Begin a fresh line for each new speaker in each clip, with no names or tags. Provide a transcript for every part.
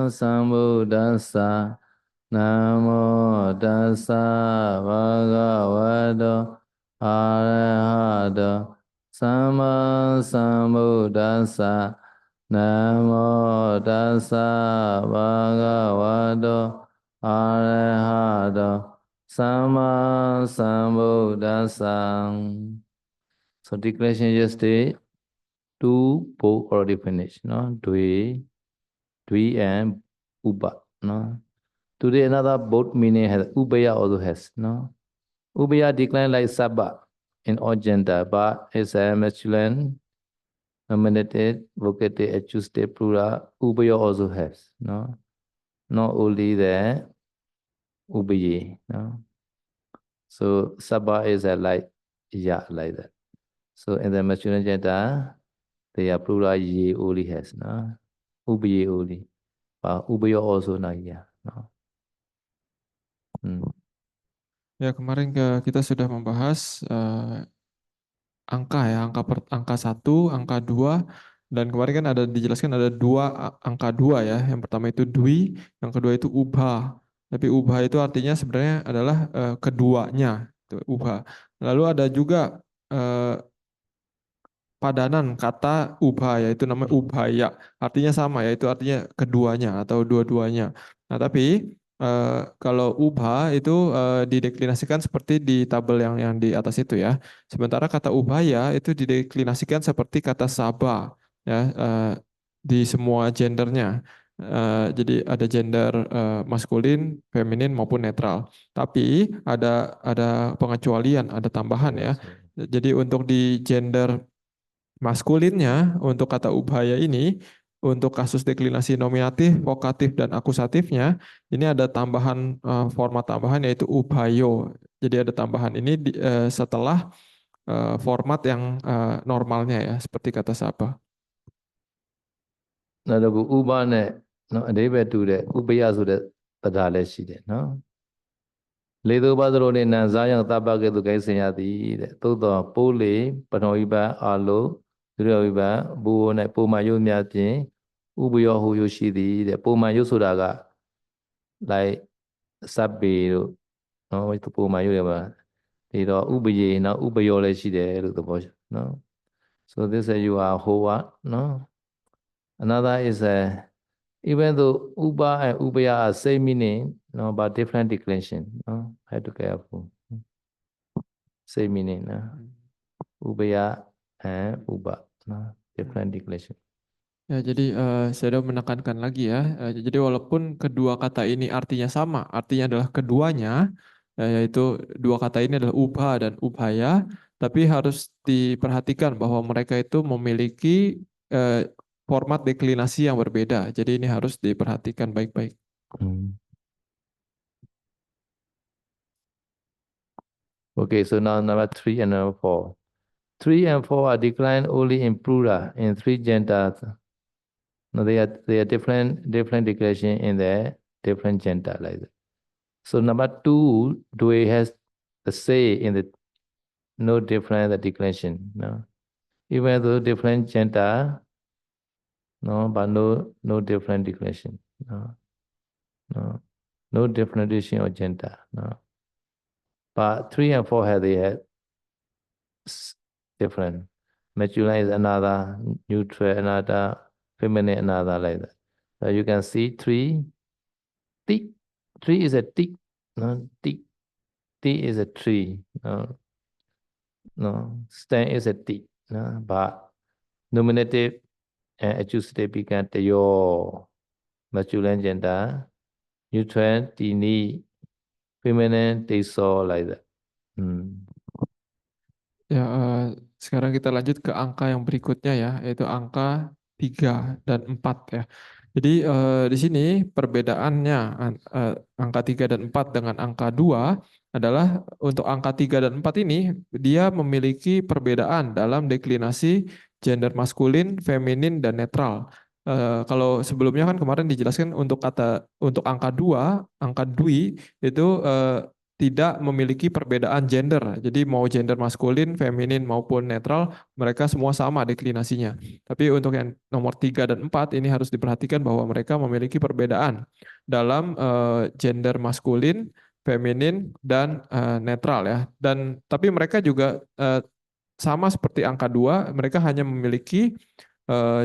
Sambuddhassa Namo Tassa Bhagavato Arahato Sama Sambuddhassa Namo Tassa Bhagavato Arahato Sama Sambuddhassa. So declaration yesterday, two both already finished, no? Dwi and Uba, no? Today another both meaning has Ubaya also has, no? Ubaya decline like Sabba in all gender, but it's a masculine, nominated, vocative, accusative, plural. Ubaya also has, no? Not only the Ubaye, no? So Sabba is a like like that. So in the masculine gender, they are plural ye only has, no? Ubaye only. But Ubaya also not here, no?
Ya, kemarin kita sudah membahas angka ya, angka 1, angka 2, dan kemarin kan ada dijelaskan ada angka 2 ya. Yang pertama itu dwi, yang kedua itu ubha. Tapi ubha itu artinya sebenarnya adalah keduanya, itu ubha. Lalu ada juga padanan kata ubha, yaitu namanya ubhaya. Artinya sama, yaitu artinya keduanya atau dua-duanya. Nah, tapi kalau ubha itu dideklinasikan seperti di tabel yang di atas itu ya. Sementara kata ubhaya itu dideklinasikan seperti kata saba ya, di semua gendernya. Jadi ada gender maskulin, feminin maupun netral. Tapi ada pengecualian, ada tambahan ya. Jadi untuk di gender maskulinnya untuk kata ubhaya ini, untuk kasus deklinasi nominatif, vokatif, dan akusatifnya, ini ada tambahan format tambahan yaitu ubhayo. Jadi ada tambahan ini setelah format yang normalnya ya, seperti kata saba.
Nah, lagu Uba ne, no, ada betul deh. Ubaya sudah terdapat sih deh, no. Ledo badro ne nanza yang tabak itu guys senyati deh. Tuh toh pole penoiba alo, duriba bu ne pumayu nyati, ubuyo huyo sih deh. Pumayu sudah agak like sabi itu, no itu pumayu deh bah. Itu ubaye, na ubayo le sih deh itu bos, no. So this is you are hoa, no. Another is even though Uba and Ubaya are same meaning, no, but different declension. No, have to careful. Same meaning, no. Ubaya and Uba, no, different declension.
Ya, jadi saya udah menekankan lagi ya. Jadi walaupun kedua kata ini artinya sama, artinya adalah keduanya, yaitu dua kata ini adalah ubha dan ubhaya, tapi harus diperhatikan bahwa mereka itu memiliki format deklinasi yang berbeda. Jadi ini harus diperhatikan baik-baik.
Okay, so now number 3 and number 4. 3 and 4 are declined only in plural in 3 genders. No, they are different declaration in the different gender like that. So number 2, Dwe has the say in the no different declaration. No, even though different gender, no, but no different declaration. No different decision of gender. No, but 3 and 4 have different. Masculine is another, neutral another, feminine another like that. So you can see 3. Tick. 3 is a tick. No, tick. T is a tree. No, stand is a tick. No, but nominative and accusative become your masculine gender, neutral, tini, feminine, they saw like that.
Ya, sekarang kita lanjut ke angka yang berikutnya ya, yaitu angka 3 dan 4 ya. Jadi di sini perbedaannya angka 3 dan 4 dengan angka 2 adalah untuk angka 3 dan 4 ini dia memiliki perbedaan dalam deklinasi gender maskulin, feminin, dan netral. Kalau sebelumnya kan kemarin dijelaskan untuk angka 2, angka dwi itu tidak memiliki perbedaan gender. Jadi mau gender maskulin, feminin maupun netral, mereka semua sama deklinasinya. Tapi untuk yang nomor 3 dan 4 ini harus diperhatikan bahwa mereka memiliki perbedaan dalam gender maskulin, feminin dan netral ya. Dan tapi mereka juga sama seperti angka 2, mereka hanya memiliki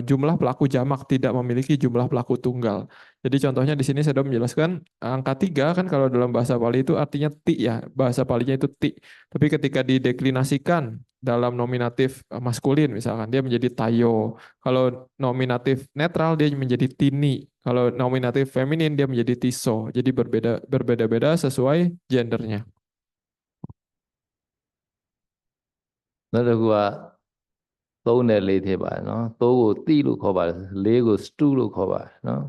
jumlah pelaku jamak, tidak memiliki jumlah pelaku tunggal. Jadi contohnya di sini saya sudah menjelaskan angka 3 kan kalau dalam bahasa Pali itu artinya ti ya, bahasa Palinya itu ti. Tapi ketika dideklinasikan dalam nominatif maskulin misalkan dia menjadi tayo. Kalau nominatif netral dia menjadi tini. Kalau nominatif feminin dia menjadi tiso. Jadi berbeda-beda sesuai gendernya.
နောက်တစ်ခုက3နဲ့4ထည့်ပါတယ်နော်3ကိုတိလို့ခေါ်ပါတယ်4ကို stu လို့ခေါ်ပါတယ်နော်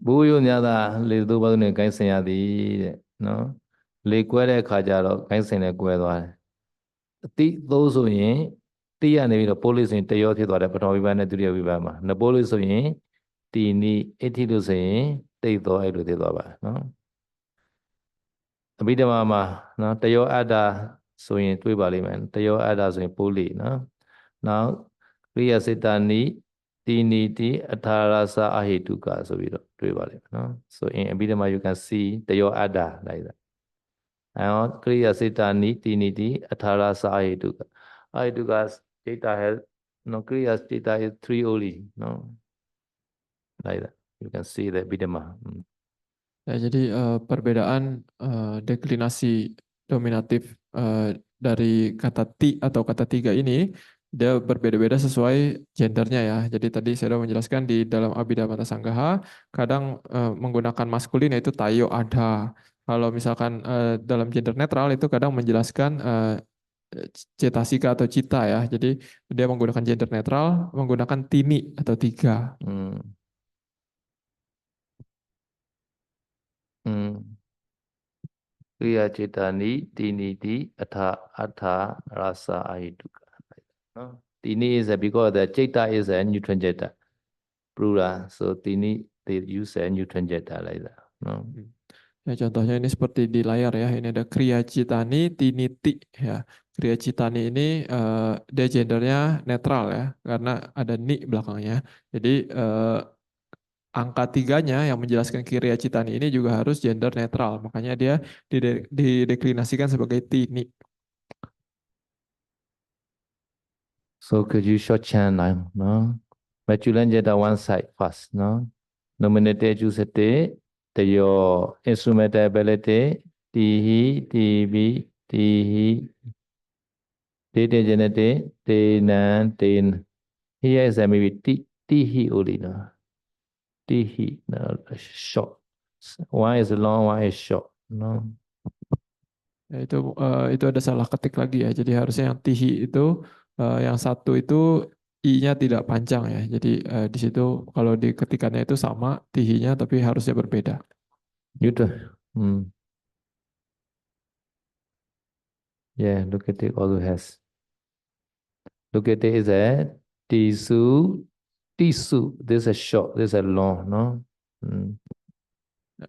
ဘိုးရိုးများသာလေသို့ပါးနဲ့ဂိုင်းဆင်ရသည်တဲ့နော်လေကွဲတဲ့အခါကျတော့ဂိုင်းဆင်နဲ့ကွဲသွားတယ်အတိသိုးဆိုရင်တိရနေပြီးတော့ပိုးလေးဆိုရင်တရောဖြစ်သွားတယ်ပထမဝိပါနဲ့ဒုတိယဝိပါမှာနပိုးလေးဆိုရင်တီနီအဋ္ဌိလို့ဆိုရင်တိတ်သောအဲ့လိုဖြစ်သွားပါတယ်နော်အဘိဓမ္မာမှာနော်တရောအတ္တဆိုရင်တွေးပါလိမ့်မယ်တရောအတ္တဆိုရင်ပိုးလေးနော်နောက်ကရိယာစေတနိတီနီတိအထာရသအဟိတုကဆိုပြီးတော့တွေးပါလိမ့်မယ်နော် so in Abhidhamma you can see တရောအတ္တ like that and Kriya Sitani Tiniti Atharasa Ahetuka. Ahetuka's data has no Kriya's data is 3 only, no, like that. You can see the Bidama.
Ya, jadi perbedaan deklinasi dominatif dari kata ti atau kata tiga ini dia berbeda-beda sesuai gendernya ya. Jadi tadi saya sudah menjelaskan di dalam Abhidhamma Sanggaha kadang menggunakan maskulin yaitu tayo ada. Kalau misalkan dalam gender netral itu kadang menjelaskan cetasika atau cita ya. Jadi dia menggunakan gender netral, menggunakan tini atau tiga.
Kriya Cetani Tiniti Atha Rasa Ahetuka. No? Tini is because the Ceta is a neutron jeta. Plural. So Tini they use a neutron jeta like that. No?
Ya, contohnya ini seperti di layar ya. Ini ada Kriya Citani Tiniti ya. Kriya Citani ini dia gendernya netral ya, karena ada ni belakangnya. Jadi angka 3-nya yang menjelaskan Kriya Citani ini juga harus gender netral. Makanya dia dideklinasikan sebagai tini.
So could you shorthand now? No? Masculine gender one side first. No? Nominative usage. Your instrumental ability, tihi, tibi, tihi, data genetic, tenan, ten. Here is maybe tihi only, no? Tihi, no, short. One is long, one is short, no?
Ya, itu ada salah ketik lagi ya. Jadi harusnya yang tihi itu yang satu itu i-nya tidak panjang ya. Jadi di situ kalau diketikannya itu sama tihinya tapi harusnya berbeda.
Gitu. Yeah, look at it also has. Look at it is a tisu, tisu. This is a short, this is a long, no?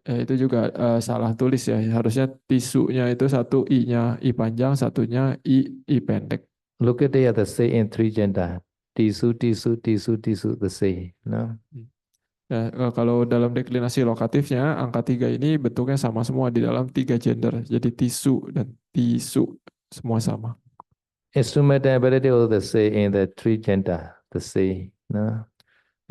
Itu juga salah tulis ya. Harusnya tisunya itu satu i-nya i panjang, satunya i pendek.
Look at it the same in 3 gender. Tisu, tisu, tisu, tisu, the same, no?
Ya, kalau dalam deklinasi lokatifnya, angka 3 ini bentuknya sama semua di dalam 3 gender. Jadi tisu dan tisu semua sama.
Instrumental ability also the same in the 3 gender, the same, no?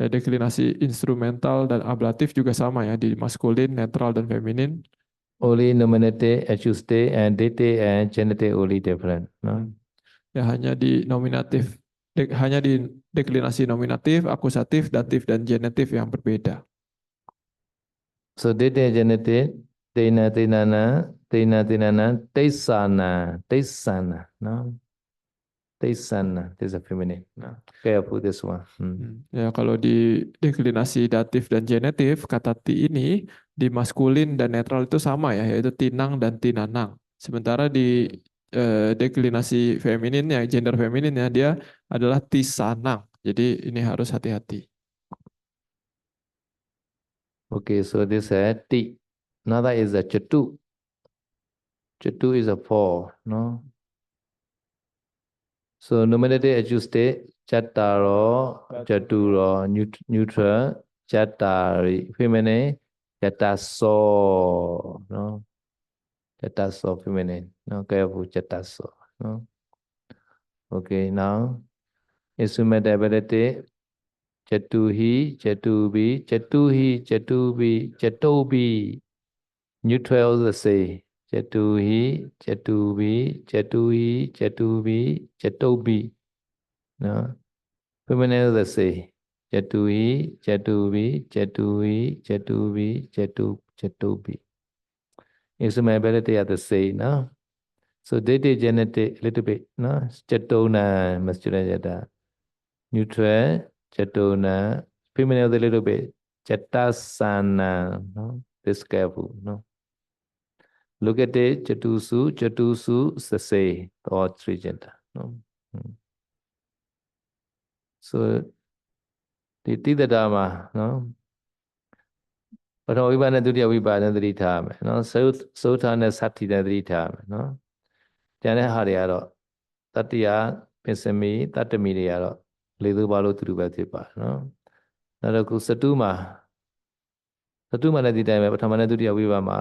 Ya, deklinasi instrumental dan ablatif juga sama ya di maskulin, netral dan feminin.
Only nominative, accusative, and dative and genitive only different, no?
Ya, hanya di nominatif, hanya di deklinasi nominatif, akusatif, datif dan genitif yang berbeda.
So dative, genitive, tena, tenana, tena, tenana, tesana, tesana, no? Tesana, this is a feminine, no? Careful this one.
Ya, kalau di deklinasi datif dan genitif, kata ti ini di maskulin dan netral itu sama ya, yaitu tinang dan tinanang. Sementara di deklinasi femininnya, gender femininnya dia adalah tisanang. Jadi ini harus hati-hati.
Okay, so this is ti. Another is a chatu. Jatu is a 4, no? So nominative adjusted Chattaro, Jaturo, neutral, Chattari, feminine, Chattaso, no? Chattaso, feminine, no? Careful, Chattaso, no? Okay, now instrumentability, Chatuhi, Chatubi, Chatuhi, Chatubi, Chatobi, neutral the say. Chatuhi, Chatubi, Chatui, Chatubi, Chatobi. No? Feminine the say. Chatui, Chatubi, Chatui, Chatubi, Chatubi. Instrumentability are the same, no? So dative genetic a little bit, no? Chatona, masculine gender. Neutral, Chatona. Feminine a little bit. Chatasana, no? This careful, no? Look at it, Chatusu, Sase, or three gender. No? So, the Tita Dharma, no? ပထမဝိပါဒနဲ့ဒုတိယဝိပါဒနဲ့သတိထားရမယ်နော်သုထာနဲ့သတ္တိနဲ့သတိထားရမယ်နော်ကျန်တဲ့ဟာတွေကတော့တတ္တိယပင်စမီတတ္တမီတွေကတော့လေသူပါလို့သူပဲဖြစ်ပါတယ်နော်နောက်တစ်ခုစတုမှာလည်းဒီတိုင်းပဲပထမနဲ့ဒုတိယဝိပါဒမှာ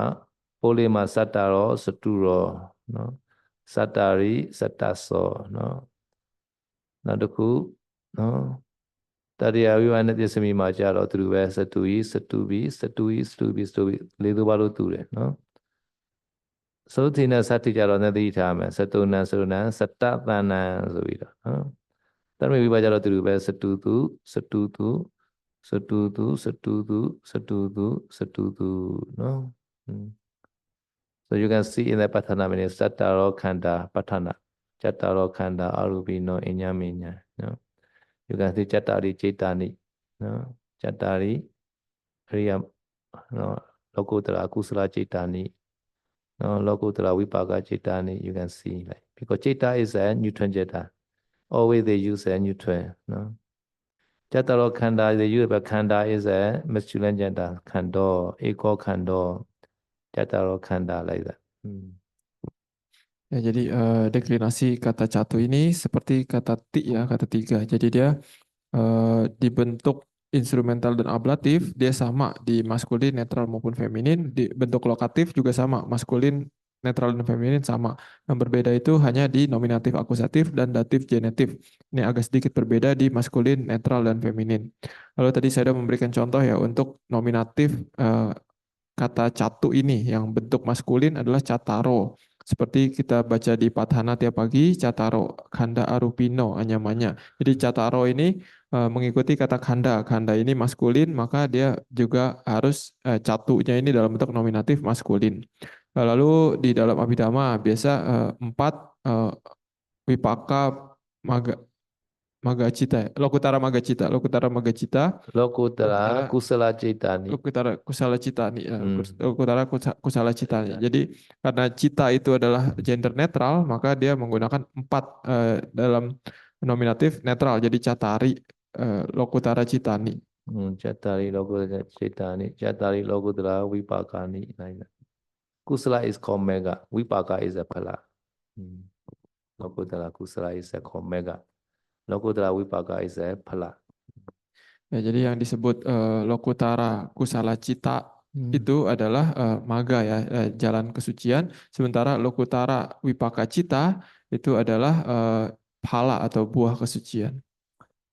ပိုးလေးမှာစတ္တရောစတုရောနော်စတ္တာရိစတ္တသောနော်နောက်တစ်ခုနော်တတိယဝိပါဒနဲ့ပစ္စမီမှာကြတော့သူပဲစတုဤစတုဘိစတုဤစတုဘိစတုဘိလေသူပါလို့သူတယ်နော်သုတိနဲ့သတ္တိကြတော့နဲ့သတိထားမယ်စတုနံစတုနံစတ္တသဏ္ဏံဆိုပြီးတော့နော်တရမေဝိပါဒကြတော့သူပဲစတုသူစတုသူစတုသူစတုသူစတုသူစတုသူနော် So you can see in the Patthana meaning Sattaro Khanda Patthana Chattaro Khanda Arubino Inyaminya no you can see Chattari Chaitani no Chattari Riya no Lokutara Kusala Chaitani no Lokutara Vipaka Chaitani you can see like because Chaita is a neutral Chaita always they use a neutral no Chattaro Khanda they use but Khanda is a masculine Chaita Khando Eko Khando Chattaro Khanda like that.
Ya, jadi deklinasi kata catu ini seperti kata ti ya, kata tiga. Jadi dia dibentuk instrumental dan ablatif, dia sama di maskulin, netral maupun feminin. Di bentuk lokatif juga sama, maskulin, netral dan feminin sama. Yang berbeda itu hanya di nominatif akusatif dan datif genetif. Ini agak sedikit berbeda di maskulin, netral dan feminin. Lalu tadi saya sudah memberikan contoh ya untuk nominatif kata catu ini yang bentuk maskulin adalah cataro. Seperti kita baca di Patthana tiap pagi, cataro, khanda arupino, anyamanya. Jadi cataro ini mengikuti kata khanda. Khanda ini maskulin, maka dia juga harus catunya ini dalam bentuk nominatif maskulin. Lalu di dalam Abhidhamma biasa 4 wipaka magacita, lokutara magacita,
Lokutara kusala citani.
Lokutara kusala citani, lokutara kusala citani. Jadi karena cita itu adalah gender netral, maka dia menggunakan 4 dalam nominatif netral. Jadi catari, lokutara citani.
Catari lokutara citani, catari lokutara vipakani. Kusala is called mega, vipaka is a phala. Lokutara kusala is a called mega. Lokutara vipaka is a phala.
Ya, jadi yang disebut lokutara kusala cita itu adalah maga ya, jalan kesucian. Sementara lokutara wipaka cita itu adalah phala atau buah kesucian.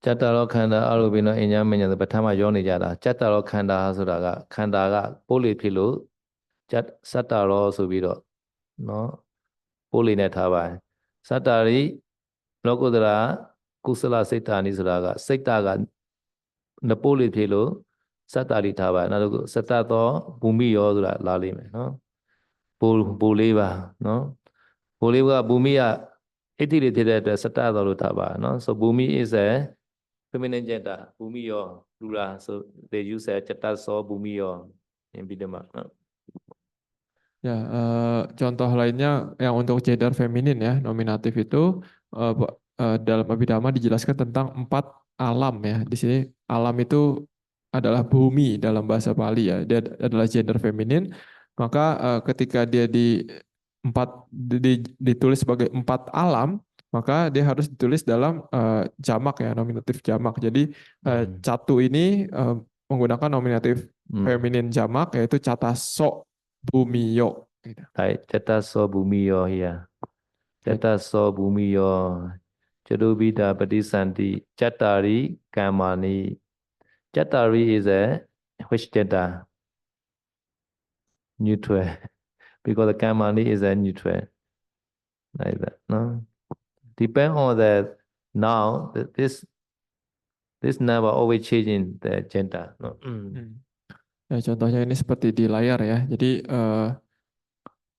Chattaro khanda arubino inyaminya ပထမယောနေကြတာ Chattaro khanda ဆိုတာကခန္ဓာကပိုးလေးဖြစ်လို့ စတ္တရောဆိုပြီးတော့နော်ပိုးလေးနဲ့ထားပါတယ်စတ္တာရိလောကုတ္တရာကုသလစိတ်တာနိဆိုတာကစိတ်တာကနပိုးလေးဖြစ်လို့စတ္တာရိထားပါတယ်နောက်တစ်ခုစတ္တသောဘူမိယောဆိုတာလာလိမ့်မယ်နော်ပိုးလေးပါနော်ပိုးလေးကဘူမိကဣတိလေးဖြစ်တဲ့အတွက်စတ္တသောလို့ထားပါနော် so ဘူမိ is a feminine gender ဘူမိယော plural so they use a chattaso ဘူမိယော in Bidama
Ya, contoh lainnya yang untuk gender feminin ya, nominatif itu dalam Abhidhamma dijelaskan tentang 4 alam ya. Di sini alam itu adalah bumi dalam bahasa Pali ya. Dia adalah gender feminin. Maka ketika dia ditulis sebagai 4 alam, maka dia harus ditulis dalam jamak ya, nominatif jamak. Jadi catu ini menggunakan nominatif feminin jamak, yaitu cataso bumiyo. Gitu.
Right, Cataso Bumiyo here. Cataso Bumiyo. Chadubida Padisanti. Chattari Kamani. Chattari is a which chatta? Neutral. Because the Kamani is a neutral. Like that. No? Depend on the now, this number always changing the gender. No?
Ya, contohnya ini seperti di layar ya. Jadi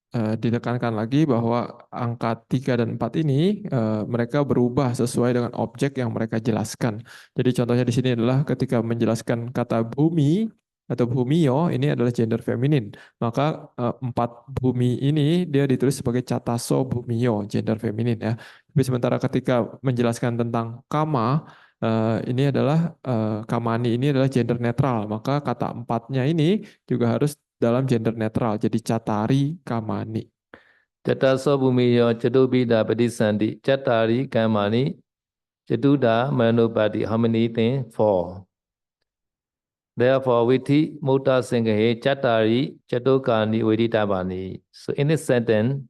ditekankan lagi bahwa angka 3 dan 4 ini mereka berubah sesuai dengan objek yang mereka jelaskan. Jadi contohnya di sini adalah ketika menjelaskan kata bumi atau bumiyo, ini adalah gender feminin. Maka 4 bumi ini dia ditulis sebagai cataso bumiyo, gender feminin ya. Tapi sementara ketika menjelaskan tentang kama, ini adalah kamani ini adalah gender netral. Maka kata 4-nya ini juga harus dalam gender netral, jadi catari kamani.
Cataso Bumiyo Chadubida Padisanti. Chattari Kamani. Chatuda Manopati. How many things? 4. Therefore, Viti Mutta Singhe Chattari Chatukani Veditabani. So in this sentence,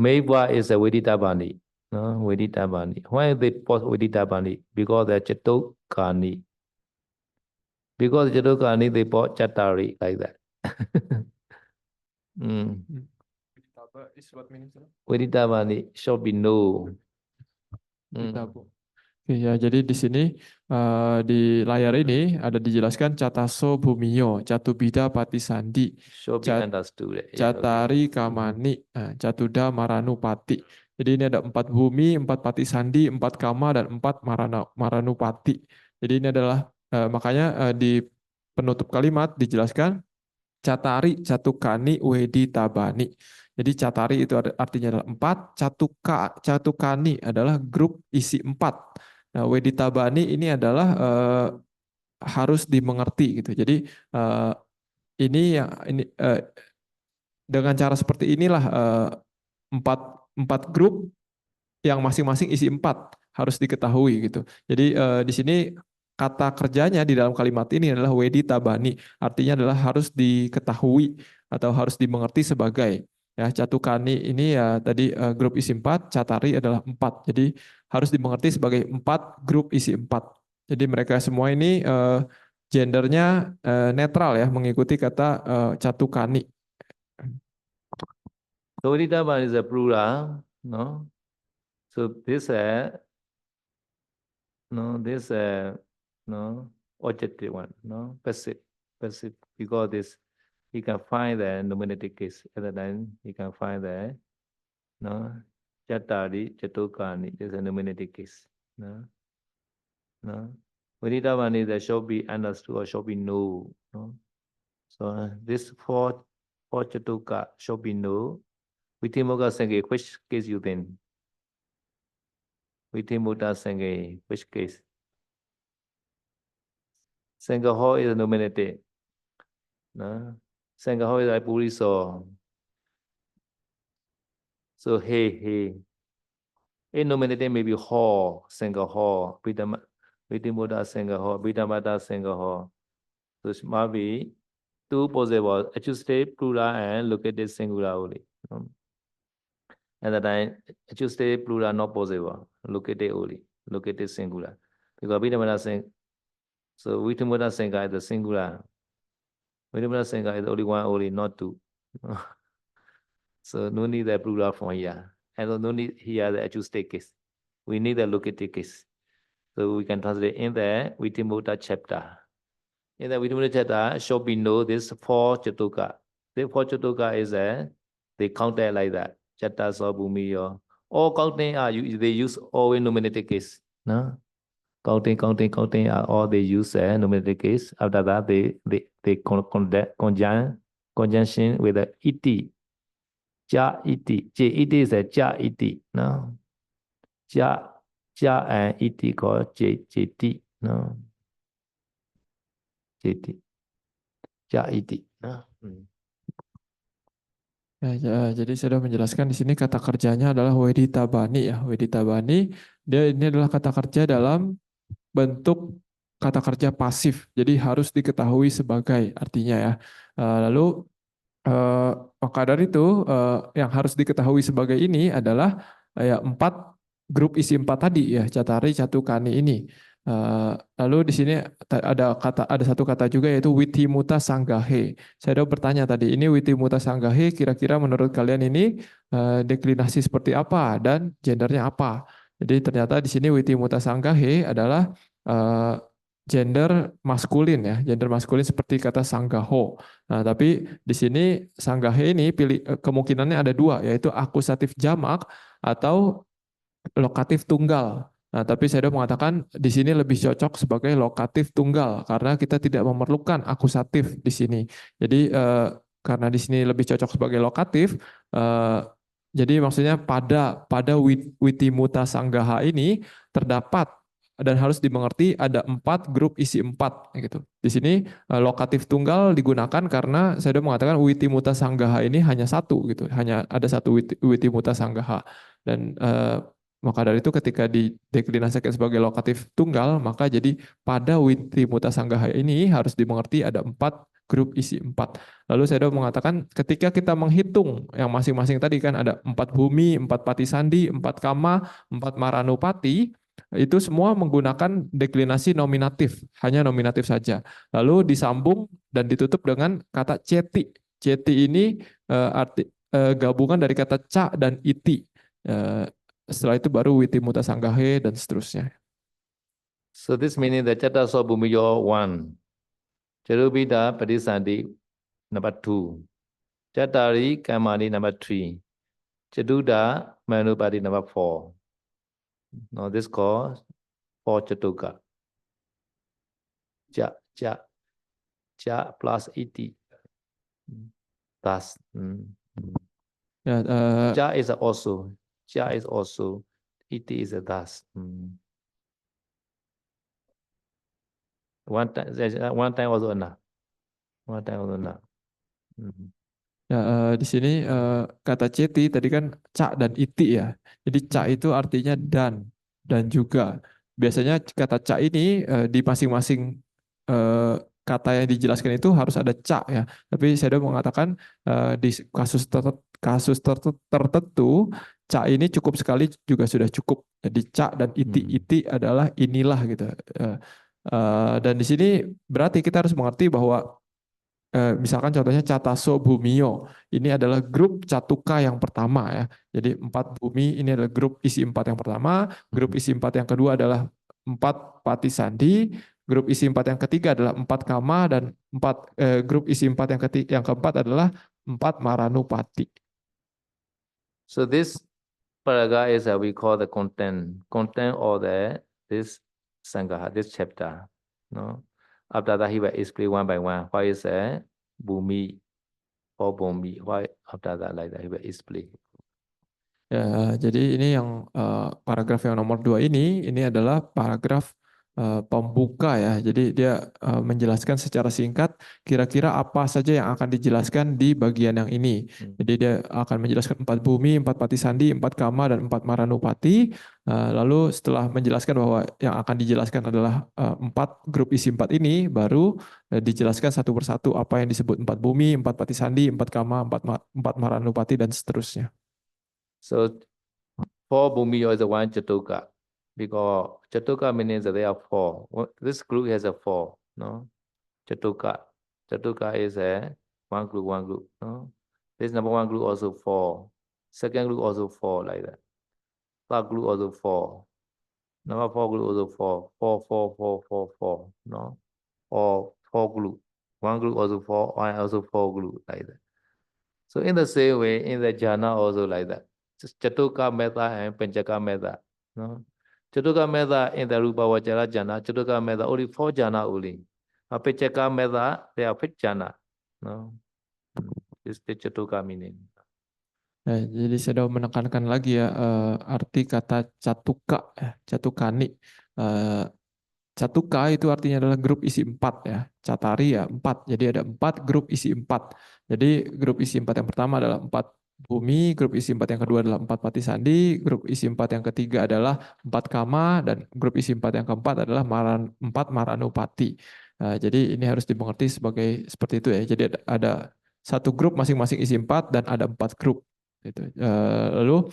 Meva is a Veditabani. No, Veditabani. Why they put Veditabani? Because they're Chatukani. Because Chatukani, they put Chattari like that. Veditabani should be no.
Ya, jadi di sini di layar ini ada dijelaskan cataso bumiyo, catubida patisandi, catari kamani, catuda maranupati. Jadi ini ada 4 bumi, 4 patisandi, 4 kama, dan 4 maranupati. Jadi ini adalah makanya di penutup kalimat dijelaskan catari catukani wedi tabani. Jadi catari itu artinya adalah 4, catukani adalah grup isi 4. Nah, wedi tabani ini adalah harus dimengerti gitu. Jadi ini dengan cara seperti inilah 4 grup yang masing-masing isi 4 harus diketahui gitu. Jadi di sini kata kerjanya di dalam kalimat ini adalah wedi tabani, artinya adalah harus diketahui atau harus dimengerti sebagai ya. Catukani ini ya tadi grup isi 4, catari adalah 4. Jadi harus dimengerti sebagai 4 grup isi 4. Jadi mereka semua ini gendernya netral ya, mengikuti kata catukani.
So Veditabani is a plural, no? So this no objective one, no passive, because this he can find the nominative case at the time. He can find the no Chattari Chatukani is a nominative case, no. Veditabani that should be understood or should be no. So this four Chatuka should be no. Vitimoga Sangye, which case you think? Vitimoga Sangye, which case? Sangaho is a nominative. No? Sangaho is a puriso. So hey. A nominative may be ho, Sangaho, Vitimoda Sangaho, Vitamata Sangaho. So it might be 2 possible, accusative plural and located singular only. At the time, accusative plural not possible, located only, located singular. Because Vitamata Sang, so Vitamata Sanga is the singular. Vitamata Sanga is only one only, not 2. So no need the plural from here. And no need here the accusative case. We need the located case. So we can translate in the Vitimota chapter. In the Vitimota chapter, should be know this 4 Chatuka. The 4 Chatuka is they counted like that. Chatta so Bumiyo. All counting are they use always nominative case. No? Counting are all they use nominative case. After that they conjunction with the iti. Ja iti. Iti is a ja iti. No? Ja and iti called jt. No? Jt. Ja iti. No?
Jadi saya sudah menjelaskan di sini kata kerjanya adalah Weditabani ya. Weditabani dia ini adalah kata kerja dalam bentuk kata kerja pasif. Jadi harus diketahui sebagai artinya ya. Lalu eh, maka dari itu yang harus diketahui sebagai ini adalah ya empat grup isi empat tadi ya, Catari, Catukani ini. Lalu di sini ada satu kata juga yaitu Witimuta Sanggahe. Saya udah bertanya tadi, ini Witimuta Sanggahe kira-kira menurut kalian ini deklinasi seperti apa dan gendernya apa? Jadi ternyata di sini Witimuta Sanggahe adalah eh, gender maskulin ya, gender maskulin seperti kata Sanggaho. Nah, tapi di sini Sanggahe ini kemungkinannya ada dua, yaitu akusatif jamak atau lokatif tunggal. Nah, tapi saya mengatakan di sini lebih cocok sebagai lokatif tunggal karena kita tidak memerlukan akusatif di sini. Jadi karena di sini lebih cocok sebagai lokatif, eh, jadi maksudnya pada Witimuta Sanggaha ini terdapat dan harus dimengerti ada empat grup isi empat gitu. Di sini lokatif tunggal digunakan karena saya sudah mengatakan Witimuta Sanggaha ini hanya satu gitu, hanya ada satu Witimuta Sanggaha dan maka dari itu ketika dideklinasikan sebagai lokatif tunggal, maka jadi pada Witimuta Sanggaha ini harus dimengerti ada empat grup isi empat. Lalu saya mengatakan ketika kita menghitung yang masing-masing tadi kan ada empat bumi, empat pati sandi, empat kama, empat maranupati, itu semua menggunakan deklinasi nominatif, hanya nominatif saja. Lalu disambung dan ditutup dengan kata ceti. Ceti ini gabungan dari kata ca dan iti. Eh, Setelah itu baru Witimuta Sanggahe dan seterusnya.
So this meaning that Chatta So Bhumiyo 1, Charubida Padisandi number 2, Chattari Kamani number 3, Chaduda Manupadi number 4. Now this called 4 Chatuka. Ja, ja, ja plus iti. Thus.
Ya,
Ja is also. Ja is also. Iti is a thus. One time also enough. One time also enough.
Ya, di sini kata ceti tadi kan ca dan iti ya. Jadi ca itu artinya dan juga. Biasanya kata ca ini di masing-masing kata yang dijelaskan itu harus ada ca ya. Tapi saya mengatakan di tertentu ca ini cukup sekali juga sudah cukup. Jadi ca dan iti adalah inilah gitu. Dan di sini berarti kita harus mengerti bahwa misalkan contohnya Cataso Bumio, ini adalah grup Catuka yang pertama ya. Jadi empat bumi ini adalah grup isi empat yang pertama, grup isi empat yang kedua adalah empat pati sandi, grup isi empat yang ketiga adalah empat kama dan grup isi empat yang keempat adalah empat maranupati.
So this paragraph is we call the content of this Sangaha, this chapter. No? After that, he will explain one by one. Why is a bumi or bumi? Why after that like that he will explain.
Ya, jadi ini yang paragraf yang nomor 2 ini adalah paragraf pembuka ya. Jadi dia menjelaskan secara singkat kira-kira apa saja yang akan dijelaskan di bagian yang ini. Jadi dia akan menjelaskan empat bumi, empat pati sandi, empat kama dan empat maranupati. Lalu setelah menjelaskan bahwa yang akan dijelaskan adalah empat grup isi empat ini, baru dijelaskan satu persatu apa yang disebut empat bumi, empat pati sandi, empat kama, empat maranupati dan seterusnya.
So 4 bumi is the one Chatuka, because Chatuka means that there are 4. This group has a 4, no? Chatuka is a one group, no? This number 1 group also 4. Second group also 4 like that. Third group also 4. Number 4 group also 4. 4, 4, 4, 4, 4, no? Or 4 group. One group also 4, one also 4 group like that. So in the same way, in the jhana also like that. Chatuka method and Panchaka method. No? Chatuka method in the Rupa Vajara jhana, Chatuka method only 4 jhana only. Panchaka method, they are 5 jhana. No? This is the Chatuka meaning.
Jadi saya menekankan lagi ya arti kata catuka, catukani. Catuka itu artinya adalah grup isi 4 ya. Catari ya 4. Jadi ada 4 grup isi 4. Jadi grup isi 4 yang pertama adalah 4 bumi, grup isi 4 yang kedua adalah 4 pati sandi, grup isi 4 yang ketiga adalah 4 kama, dan grup isi 4 yang keempat adalah 4 maranupati. Jadi ini harus dimengerti sebagai seperti itu ya. Jadi ada satu grup masing-masing isi 4 dan ada 4 grup. Gitu. Lalu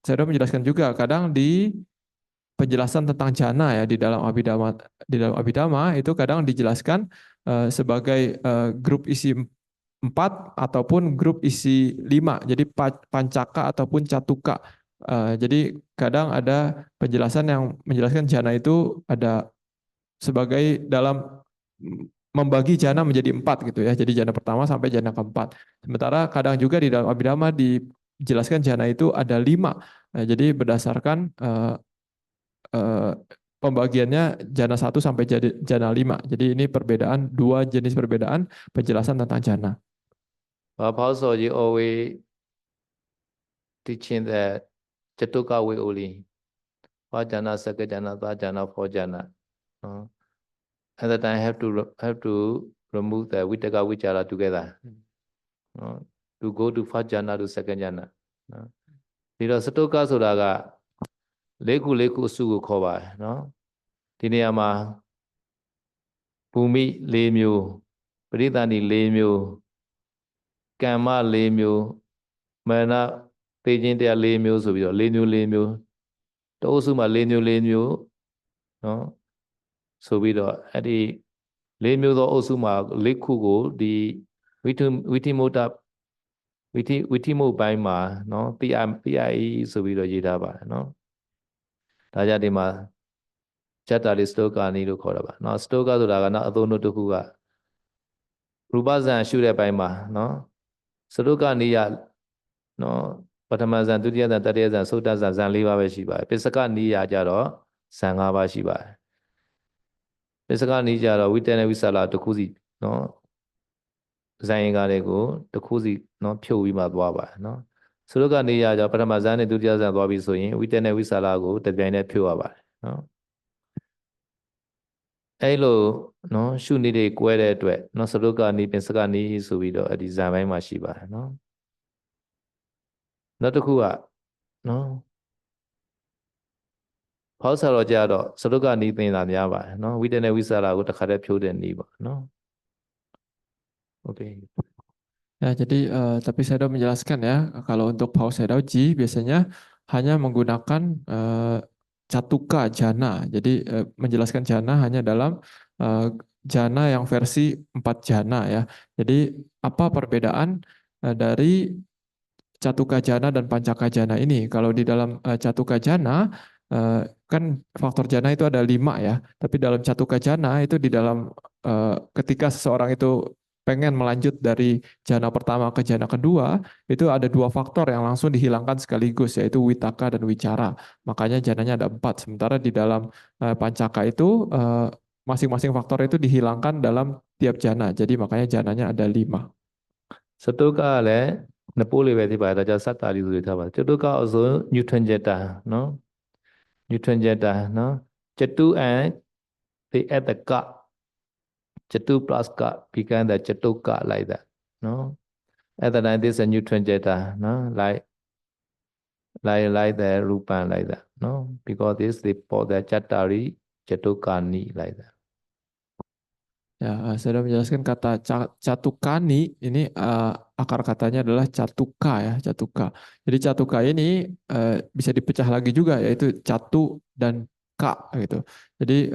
saya sudah menjelaskan juga kadang di penjelasan tentang jana ya di dalam Abhidhamma itu kadang dijelaskan sebagai grup isi 4 ataupun grup isi 5. Jadi pancaka ataupun catuka. Jadi kadang ada penjelasan yang menjelaskan jana itu ada sebagai dalam membagi jana menjadi 4 gitu ya. Jadi jana pertama sampai jana keempat. Sementara kadang juga di dalam Abhidhamma dijelaskan jana itu ada 5. Jadi berdasarkan pembagiannya jana 1 sampai jana 5. Jadi ini perbedaan, 2 jenis perbedaan penjelasan tentang jana.
Papasoji always teaching that Chatuka way only. Vajana, Sakajana, Vajana, Phojana. At that time have to remove the Vitaka Vichara together. To go to first jhana to second jhana. ဒီတော့စတုကဆိုတာကလေးခုအစုကိုခေါ်ပါတယ်နော်ဒီနေရာမှာဘူမိ၄မျိုးပရိသန္တိ၄မျိုးကမ္မ၄မျိုးမရဏသိခြင်းတရား၄မျိုးဆိုပြီးတော့၄မျိုးတအုပ်စုမှာ၄မျိုးနော်ဆိုပြီးတော့အဲ့ဒီ၄မျိုးသောအုပ်စုမှာ၄ခုကိုဒီဝိထိမုဒ္ဒဝိထိမုတ်ပိုင်းမှာနော် PIE ဆိုပြီးတော့ရေးထားပါတယ်နော်ဒါကြဒီမှာဇတ္တာရိစတောကာနီလို့ခေါ်တာပါနော်စတောကဆိုတာကနောက်အသုံးနှုတ်တစ်ခုကရူပဇံရှုတဲ့ပိုင်းမှာနော်စတုကနိယနော်ပထမဇံဒုတိယဇံတတိယဇံသုတ္တဇံဇံ၄ပါးပဲရှိပါတယ်ပစ္စကနိယကြတော့ဇံ၅ပါးရှိပါတယ်ပစ္စကနိယကြတော့ဝိတ္တနဲ့ဝိသလာတစ်ခုစီနော်ဇာယင်ကားတွေကိုတစ်ခုစီနော်ဖြုတ်ပြီးမှသွားပါတယ်နော်စတုကနေရကြပထမဇာနဲ့ဒုတိယဇာသွားပြီဆိုရင်ဝိတ္တနဲ့ဝိသလာကိုတပြိုင်တည်းဖြုတ်ရပါတယ်နော်အဲ့လိုနော်ရှုနည်းတွေကွဲတဲ့အတွက်နော်စတုကနေပင်စကနေဆိုပြီးတော့အဲ့ဒီဇာပိုင်းမှာရှိပါတယ်နော်နောက်တစ်ခုကနော်ဖောက်ဆာတော့ကြတော့စတုကနေသင်တာများပါတယ်နော်ဝိတ္တနဲ့ဝိသလာကိုတစ်ခါတည်းဖြုတ်တဲ့နည်းပေါ့နော်โอเค
Ya, jadi tapi saya sudah menjelaskan ya, kalau untuk paus sedauji biasanya hanya menggunakan catuka jana. Jadi menjelaskan jana hanya dalam jana yang versi 4 jana ya. Jadi apa perbedaan dari catuka jana dan pancaka jana ini? Kalau di dalam catuka jana kan faktor jana itu ada 5 ya. Tapi dalam catuka jana itu di dalam ketika seseorang itu pengen melanjut dari jana pertama ke jana kedua, itu ada 2 faktor yang langsung dihilangkan sekaligus, yaitu witaka dan wicara. Makanya jananya ada 4. Sementara di dalam pancaka itu masing-masing faktor itu dihilangkan dalam tiap jana. Jadi makanya jananya ada 5.
စတုကကလည်းနှစ်ပိုးလေးပဲဖြစ်ပါတယ်ဒါကြောင့်စတ္တာရီဆိုရထားပါတယ်စတုကအဆိုညူထွန်ဂျက်တာနော်ညူထွန်ဂျက်တာနော်ကျတု and they at the ka Chatu plus ka become the chatuka like that. No, at the time this is a neutron jeta. No, like the rupan like that. No, because this they for the chatari chatukani like that.
Ya, saya sudah menjelaskan kata catukani ini akar katanya adalah catuka ya, catuka. Jadi catuka ini bisa dipecah lagi juga yaitu catu dan ka gitu. Jadi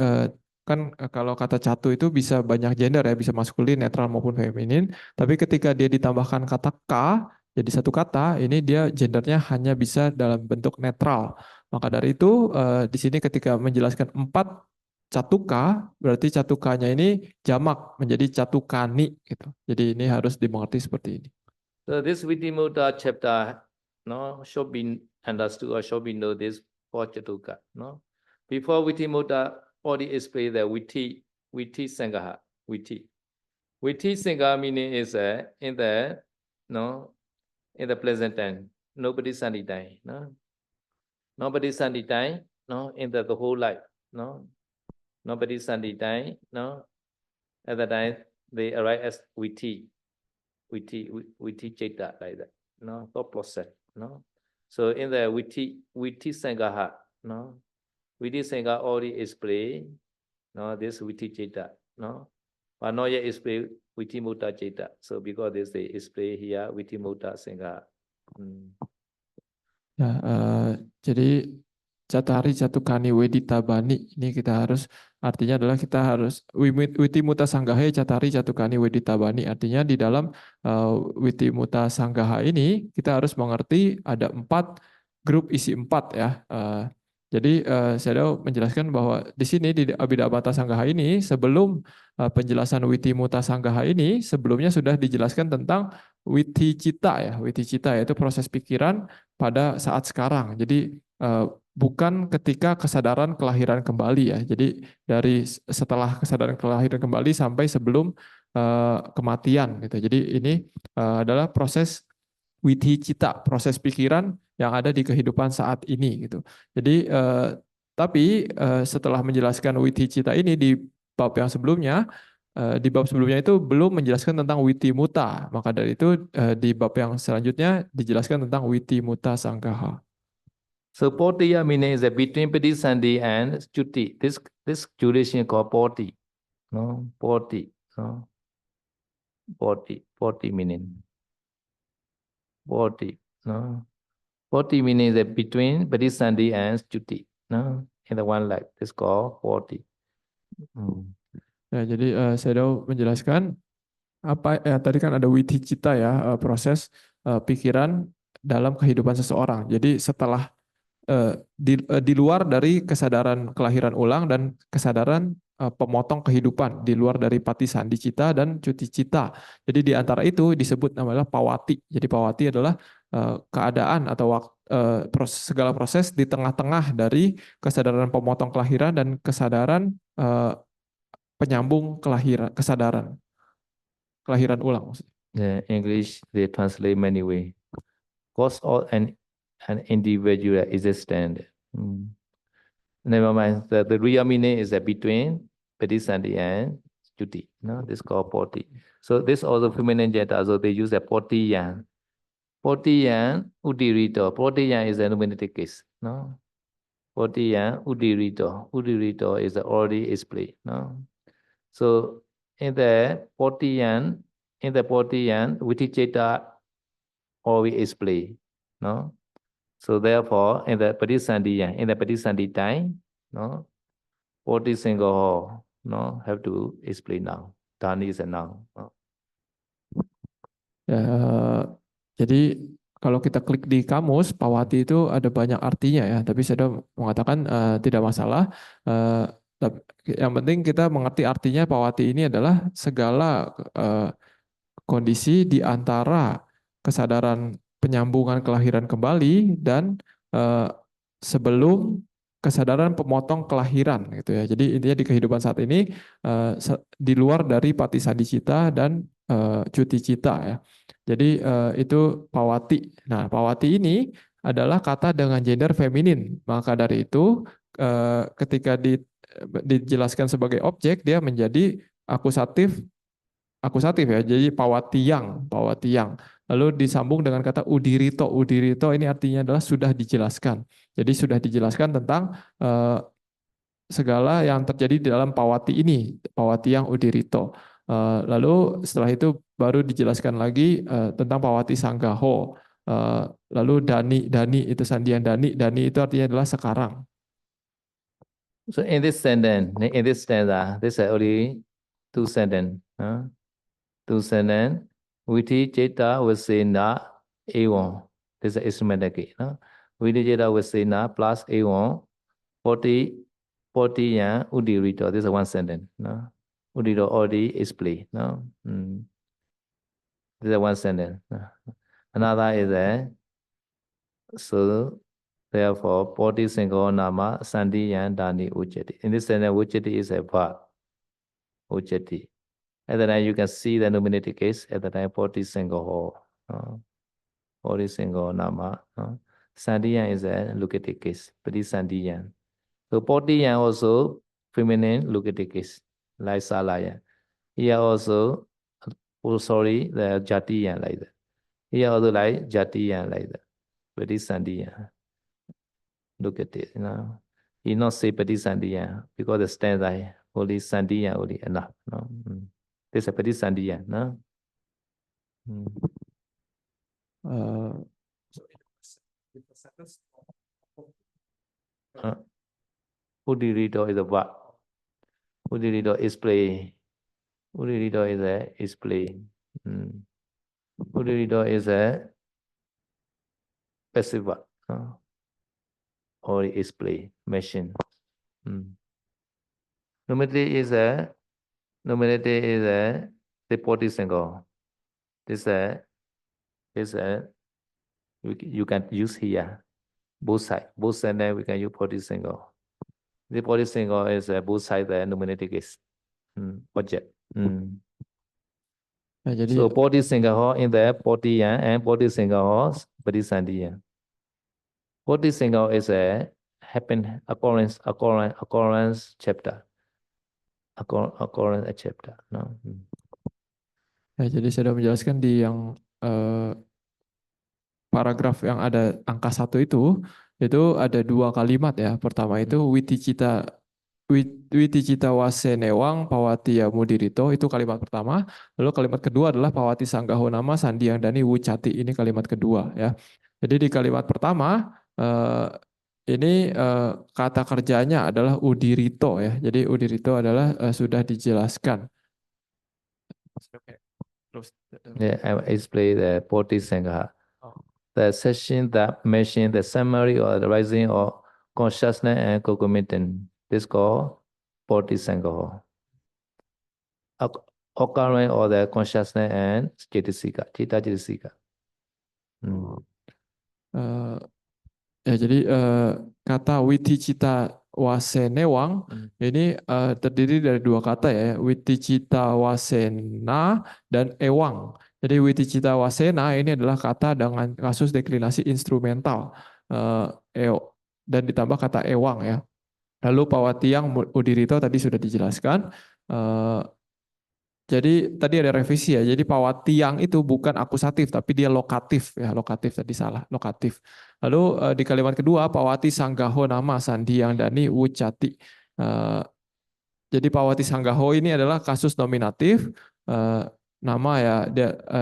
kan kalau kata catu itu bisa banyak gender ya, bisa maskulin, netral maupun feminin. Tapi ketika dia ditambahkan kata ka jadi satu kata, ini dia gendernya hanya bisa dalam bentuk netral. Maka dari itu di sini ketika menjelaskan 4 catuka, berarti catukanya ini jamak menjadi catukani gitu. Jadi ini harus dimengerti seperti ini.
So this Vitimutta chapter, no, should be understood or should be know this for chatuka, no. Before Vitimutta already explained the Viti Sangaha, Viti Sangaha meaning is in the present time, nobody Sandi time, no, nobody Sandi time, no, in the whole life, no. no, Patisandi time, no, at that time they arrive as Viti Chaita, like that, no, thought process, no. So in the Viti Sangaha, no, Viti Sangha already explained, no, this Viti Chaita, no, but not yet explain Viti Mutta Chaita. So because this they explain here Viti Mutta Sangha.
Ya, jadi Catari Catukani Wedita Bani ini kita harus, artinya adalah kita harus Witi Muta Sanggahe Catari Catukani Wedita Bani, artinya di dalam Witi Muta Sanggaha ini kita harus mengerti ada 4 grup isi 4 ya. Jadi saya menjelaskan bahwa di sini di Abhidhamma Sanggaha ini sebelum penjelasan Witi Muta Sanggaha ini sebelumnya sudah dijelaskan tentang Witi Cita ya, Witi Cita yaitu proses pikiran pada saat sekarang. Jadi bukan ketika kesadaran kelahiran kembali ya. Jadi dari setelah kesadaran kelahiran kembali sampai sebelum kematian gitu. Jadi ini adalah proses Witi Cita, proses pikiran yang ada di kehidupan saat ini gitu. Jadi tapi setelah menjelaskan Witi Cita ini di bab yang sebelumnya, di bab sebelumnya itu belum menjelaskan tentang Witi Muta. Maka dari itu di bab yang selanjutnya dijelaskan tentang Witi Muta Sanggaha.
So Potiya meaning is that between Patisandi and Chuti. This duration called Poti. No, Poti. No. Poti meaning. Poti. No. Poti meaning that between Patisandi and Chuti. No. In the one life. This called Poti.
Ya, jadi saya menjelaskan apa ya, tadi kan ada Witi Cita ya, proses pikiran dalam kehidupan seseorang. Jadi setelah di luar dari kesadaran kelahiran ulang dan kesadaran pemotong kehidupan, di luar dari Patisandi Cita dan Cuti Cita. Jadi di antara itu disebut namanya Pawati. Jadi Pawati adalah keadaan atau segala proses di tengah-tengah dari kesadaran pemotong kelahiran dan kesadaran penyambung kesadaran kelahiran ulang.
The English they translate many way. Cause all an individual existence. Never mind. The real meaning is that between Patisandi and Chuti. No, this is called Poti. So this also feminine gender. So they use the Potiyan. Potiyan Udirito. Potiyan is a nominative case. No. Potiyan Udirito. Udirito is already explained. No. So in the Potiyan, Viti Chaita always explained. No. So therefore, in the Patisandi time, no, Poti Sangha, no, have to explain now. Dani is a noun. No.
Ya, jadi kalau kita klik di kamus, Pawati itu ada banyak artinya ya, tapi saya mengatakan tidak masalah. Yang penting kita mengerti artinya Pawati ini adalah segala kondisi di antara kesadaran penyambungan kelahiran kembali dan sebelum kesadaran pemotong kelahiran gitu ya. Jadi intinya di kehidupan saat ini di luar dari Patisandi Cita dan Cuti Cita ya. Jadi itu Pawati. Nah, Pawati ini adalah kata dengan gender feminin. Maka dari itu ketika dijelaskan sebagai objek dia menjadi akusatif ya. Jadi Pawatiyang. Lalu disambung dengan kata Udirito. Udirito ini artinya adalah sudah dijelaskan. Jadi sudah dijelaskan tentang segala yang terjadi di dalam Pawati ini, Pawatiyang Udirito. Lalu setelah itu baru dijelaskan lagi tentang Pawati Sanggaho. Lalu Dani itu sandian Dani itu artinya adalah sekarang.
So in this stanza, this are only 2 sentences. Two sentences. Viti Chaita Vasena A1. This is instrumental key. No? Viti Chaita Vasena plus A1. 40 yan Udirito. This is 1 sentence. No? Udirito already explained. No? This is 1 sentence. Another is so therefore 40 single nama Sandi yan Dani Ujjati. In this sentence, Ujjati is a verb. Ujjati. At the time you can see the nominative case at the time 40 single 40 single nama. Sandiyan is a locative case. Patisandi yan. So 40 yan also feminine locative case, like Salaya. Here also, oh sorry, the Jatiyan like that. Here also like Jatiyan like that. Padisandiyan. Look at it, He not say Padisandiyan because the stanza only Sandiyan only enough. No? This is a Padisandiyan, no? Udirito is a verb. Udirito is play. Udirito is play. Udirito is a passive verb. Or is play, machine. Nominative is a deported single. This you can use here. Both sides. Both sides then we can use deported single. Deported single is both sides the nominative case. Object.
Ya, jadi
So deported single in the Portian and deported single Padisandiyan. Deported single is a occurrence chapter. Occurrence chapter. No.
ya, jadi saya sudah menjelaskan di yang paragraf yang ada angka 1 itu ada 2 kalimat ya. Pertama itu Witicita wasenewang pawati mudirito, itu kalimat pertama. Lalu kalimat kedua adalah pawati sanggaho nama sandiang dani wucati, ini kalimat kedua ya. Jadi di kalimat pertama ini kata kerjanya adalah udirito ya. Jadi udirito adalah sudah dijelaskan.
Yeah, I will explain the Bodhi Sangha. The session that mention the summary or the rising of consciousness and concomitant. This called Bodhi Sangha. Occurrence of the consciousness and Cetasika, Cita Cetasika.
Ya, jadi kata witicita wasenewang ini terdiri dari 2 kata ya, witicita wasena dan ewang. Jadi witicita wasena ini adalah kata dengan kasus deklinasi instrumental dan ditambah kata ewang ya. Lalu pawatiang udirito tadi sudah dijelaskan. Jadi tadi ada revisi ya. Jadi pawatiang itu bukan akusatif tapi dia lokatif ya, lokatif tadi salah, lokatif. Lalu di kalimat kedua pawati sanggaho nama sandiang dani wucati. Jadi pawati sanggaho ini adalah kasus nominatif, nama ya,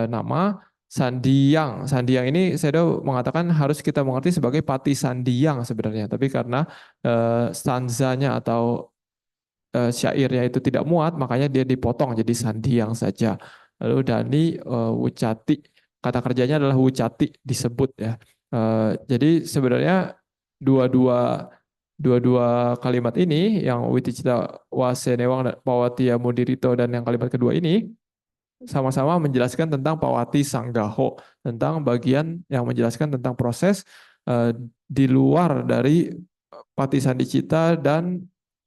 nama. Sandiang ini saya mengatakan harus kita mengerti sebagai pati sandiang sebenarnya, tapi karena stanzanya atau syairnya itu tidak muat, makanya dia dipotong jadi sandiang saja. Lalu dani wucati, kata kerjanya adalah wucati disebut ya. Jadi sebenarnya dua kalimat ini yang witicita wasenewang pawati mudirito dan yang kalimat kedua ini sama-sama menjelaskan tentang pawati sanggaho, tentang bagian yang menjelaskan tentang proses di luar dari pati sandicita dan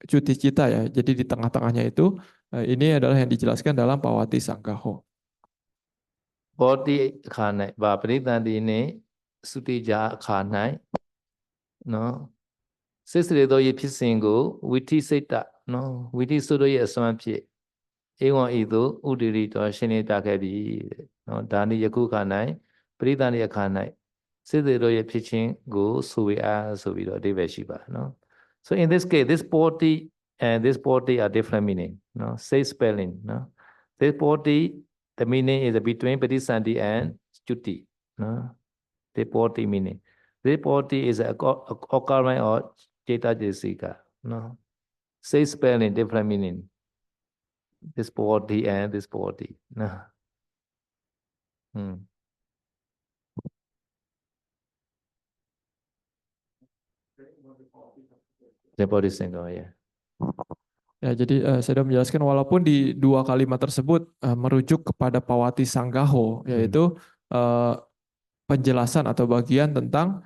cuti cita ya. Jadi di tengah-tengahnya itu ini adalah yang dijelaskan dalam pawati sanggaho.
Bodhi khanai, baprita ini sutija khanai, no. Sesredo ye pisingo, witi seta, no. Witi sudo ye aswan pie. Ewan itu udirito shinita kebi, no. Dani yaku khanai, prita ni khanai. Sesredo ye pisingo suwi a suwido deveshiba, no. So in this case, this body and this body are different meaning, no. Same spelling, no. This body, the meaning is between Padisandi and Chuti, no. The body meaning. This body is a occurrence or Ceta Jesika, no. Same spelling, different meaning. This body and this body, no. The body single, yeah.
Ya, jadi saya sudah menjelaskan walaupun di 2 kalimat tersebut merujuk kepada pawati sanggaho, yaitu penjelasan atau bagian tentang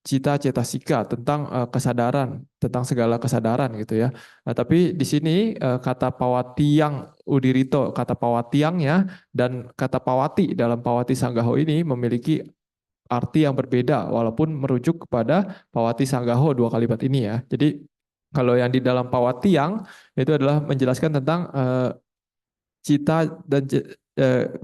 cita cetasika, tentang kesadaran, tentang segala kesadaran gitu ya. Nah, tapi di sini kata pawatiang udirito, kata pawatiangnya dan kata pawati dalam pawati sanggaho ini memiliki arti yang berbeda walaupun merujuk kepada pawati sanggaho 2 kalimat ini ya. Jadi Kalau yang di dalam Pawatiyang itu adalah menjelaskan tentang cita dan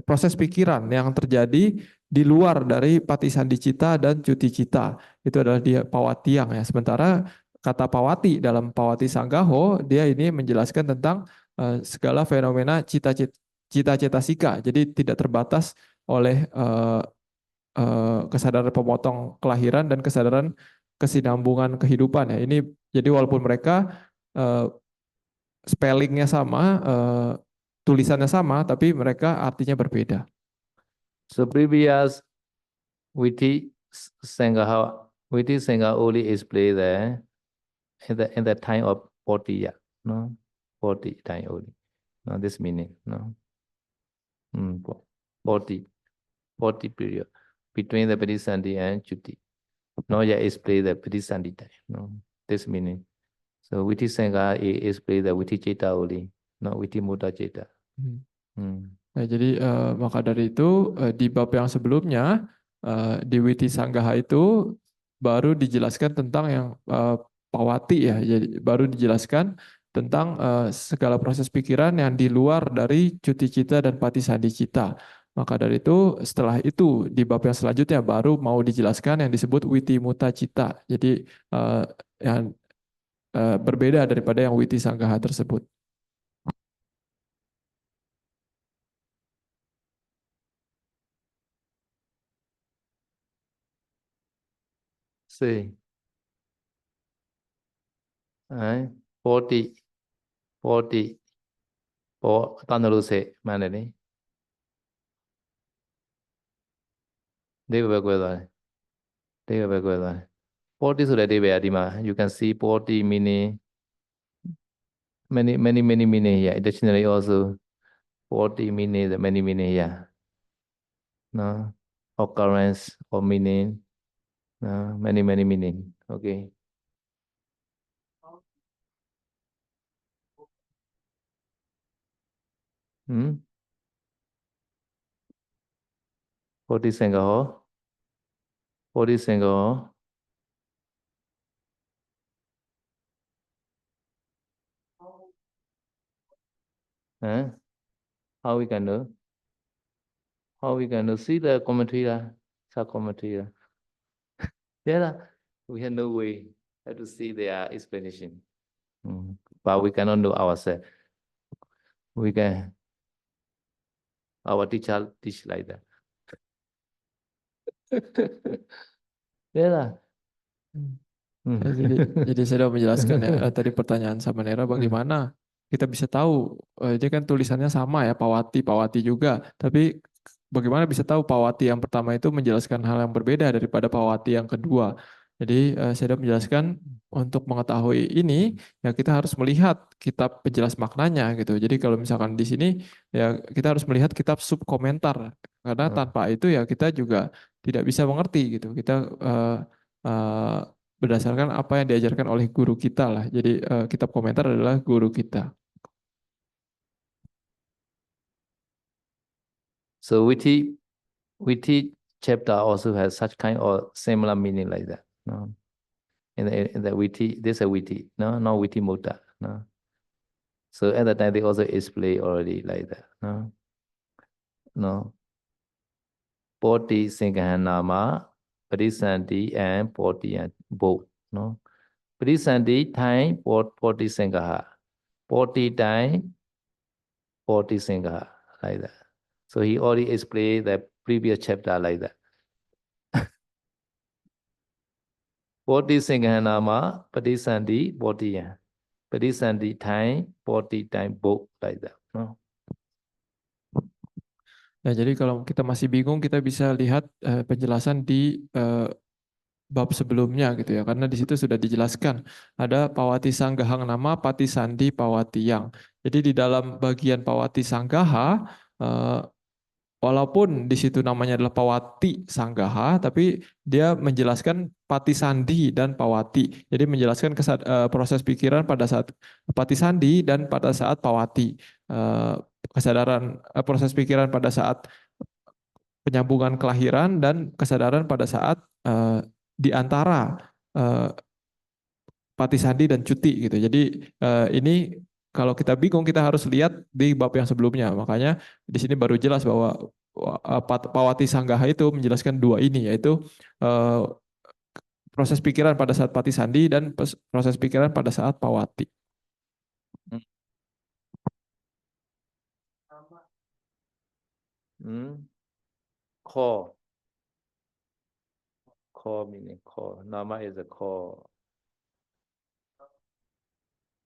proses pikiran yang terjadi di luar dari patisandi cita dan cuti cita. Itu adalah dia Pawatiyang ya. Sementara kata Pawati dalam Pawati Sanggaho dia ini menjelaskan tentang segala fenomena cita-cita-sika. Jadi tidak terbatas oleh kesadaran pemotong kelahiran dan kesadaran kesinambungan kehidupan ya. Ini jadi walaupun mereka eh, spellingnya sama, tulisannya sama, tapi mereka artinya berbeda.
So previous Viti Sangha, Viti Sangha only is played there in the time of 40 year, no? 40 time only. No, this meaning, no? 40, 40 period between the Patisandi and Chuti. No, yet is played the Patisandi time, no? This meaning. So Viti Sangha is played the Viti Cheta only, not Viti Muta Cheta.
Nah, jadi maka dari itu di bab yang sebelumnya di Witi Sanggaha itu baru dijelaskan tentang yang Pawati ya, jadi baru dijelaskan tentang segala proses pikiran yang di luar dari cuti cita dan patisandi cita. Maka dari itu setelah itu di bab yang selanjutnya baru mau dijelaskan yang disebut Witi Muta Cita. Jadi yang berbeda daripada yang Witi Sanggaha tersebut.
See, 40, 40, ပေါ်တန်တယ်လို့စေမှန်တယ်လေဒီဘယ်ကွဲသွားတယ်ဒီဘယ်ကွဲသွားတယ်40ဆိုတဲ့ဒီဘယ်အဒီမှာ you can see 40 meaning many meaning here dictionary also 40 meaning the many meaning here no occurrence or meaning no many meaning okay hmm 40 single ဟော40 single ဟောhow we can do see the commentary sub commentary yeah we have no way how to see their explanation but we cannot know ourselves we can our teacher teach like that yeah
Ya, jadi saya sudah menjelaskan ya tadi pertanyaan sama Nera bagaimana kita bisa tahu dia kan tulisannya sama ya Pawati Pawati juga tapi bagaimana bisa tahu Pawati yang pertama itu menjelaskan hal yang berbeda daripada Pawati yang kedua. Jadi saya sudah menjelaskan untuk mengetahui ini ya kita harus melihat kitab penjelas maknanya gitu. Jadi kalau misalkan di sini ya kita harus melihat kitab sub komentar karena tanpa itu ya kita juga tidak bisa mengerti gitu. Kita berdasarkan apa yang diajarkan oleh guru kita lah. Jadi kitab komentar adalah guru kita.
So witty chapter also has such kind of similar meaning like that. No, in the witty, there's a witty, no, not witty mota. No. So at that time they also explain already like that. No, no. Poti Singhanama, Padisanti and Poti and both. No, Padisanti time Poti Singha, Poti time Poti Singha like that. So he already explained the previous chapter like that. Poti Singhanama, Padisanti, Poti Padisanti time, Poti time both like that. No.
Nah, jadi kalau kita masih bingung, kita bisa lihat penjelasan di bab sebelumnya gitu ya, karena di situ sudah dijelaskan ada Pawati Sanggahang nama Pati Sandi Pawatiyang. Jadi di dalam bagian Pawati Sanggaha, walaupun di situ namanya adalah Pawati Sanggaha, tapi dia menjelaskan Pati Sandi dan Pawati. Jadi menjelaskan proses pikiran pada saat Pati Sandi dan pada saat Pawati. Kesadaran proses pikiran pada saat penyambungan kelahiran dan kesadaran pada saat di antara Patisandi dan Cuti gitu. Jadi ini kalau kita bingung kita harus lihat di bab yang sebelumnya. Makanya di sini baru jelas bahwa Pawati Sanggaha itu menjelaskan dua ini, yaitu eh, proses pikiran pada saat Patisandi dan proses pikiran pada saat Pawati.
Core. Core meaning core. Nama is a core.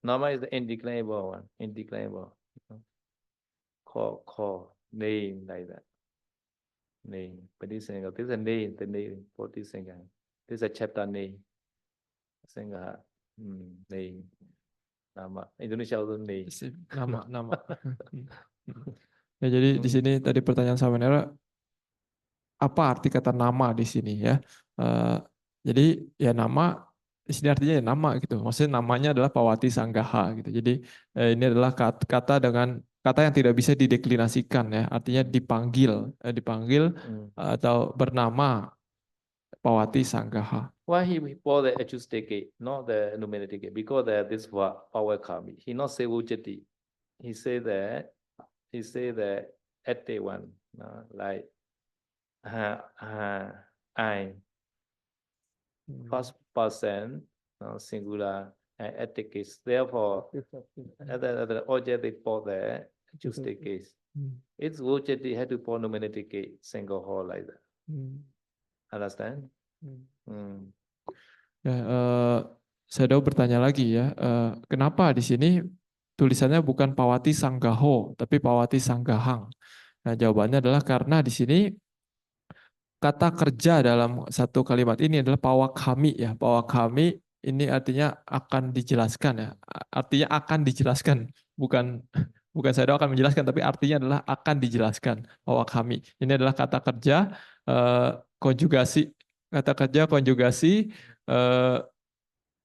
Nama is the indeclinable one. Indeclinable. Core. Name like that. Name. Padisanga. This is a name. The name. Padisanga. This is a chapter name. Sangha. Name. Nama. Indonesia also name.
Nama. Ya, jadi di sini tadi pertanyaan Samanera, apa arti kata nama di sini ya? Jadi ya nama di sini artinya ya nama gitu. Maksudnya namanya adalah Pawati Sanggaha gitu. Jadi ini adalah kata dengan kata yang tidak bisa dideklinasikan ya. Artinya dipanggil atau bernama Pawati Sanggaha.
Why he bought the acoustic, not the numeric? Because this was power kami. He not say Vujati. He say that active one, like I. First person, singular, and active case. Therefore, the object they bought the acoustic case. It's Vujati had to pour numeric single whole like that. Understand?
Ya, saya mau bertanya lagi ya, kenapa di sini tulisannya bukan Pawati Sanggaho, tapi Pawati Sanggahang? Nah, jawabannya adalah karena di sini kata kerja dalam satu kalimat ini adalah pawakami ya. Pawakami ini artinya akan dijelaskan ya. Artinya akan dijelaskan, bukan saya akan menjelaskan, tapi artinya adalah akan dijelaskan. Pawakami. Ini adalah kata kerja konjugasi,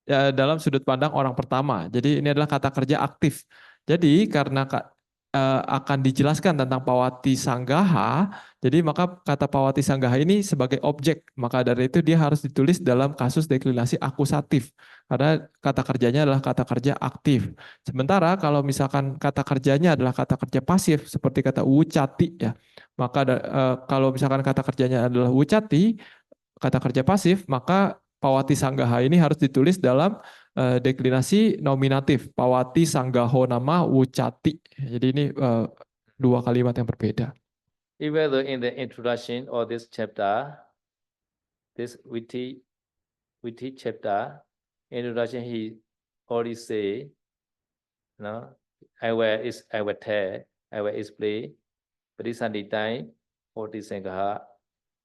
ya dalam sudut pandang orang pertama. Jadi ini adalah kata kerja aktif. Jadi karena akan dijelaskan tentang Pawati Sanggaha, jadi maka kata Pawati Sanggaha ini sebagai objek. Maka dari itu dia harus ditulis dalam kasus deklinasi akusatif. Karena kata kerjanya adalah kata kerja aktif. Sementara kalau misalkan kata kerjanya adalah kata kerja pasif seperti kata wucati ya. Maka kalau misalkan kata kerjanya adalah wucati, kata kerja pasif, maka Pawati Sanggaha ini harus ditulis dalam deklinasi nominatif. Pawati Sanggaho nama wucati. Jadi ini dua kalimat yang berbeda.
Even though in the introduction of this chapter, this witty chapter, introduction, he already say, I will explain Parisandi time, Poti Sangha,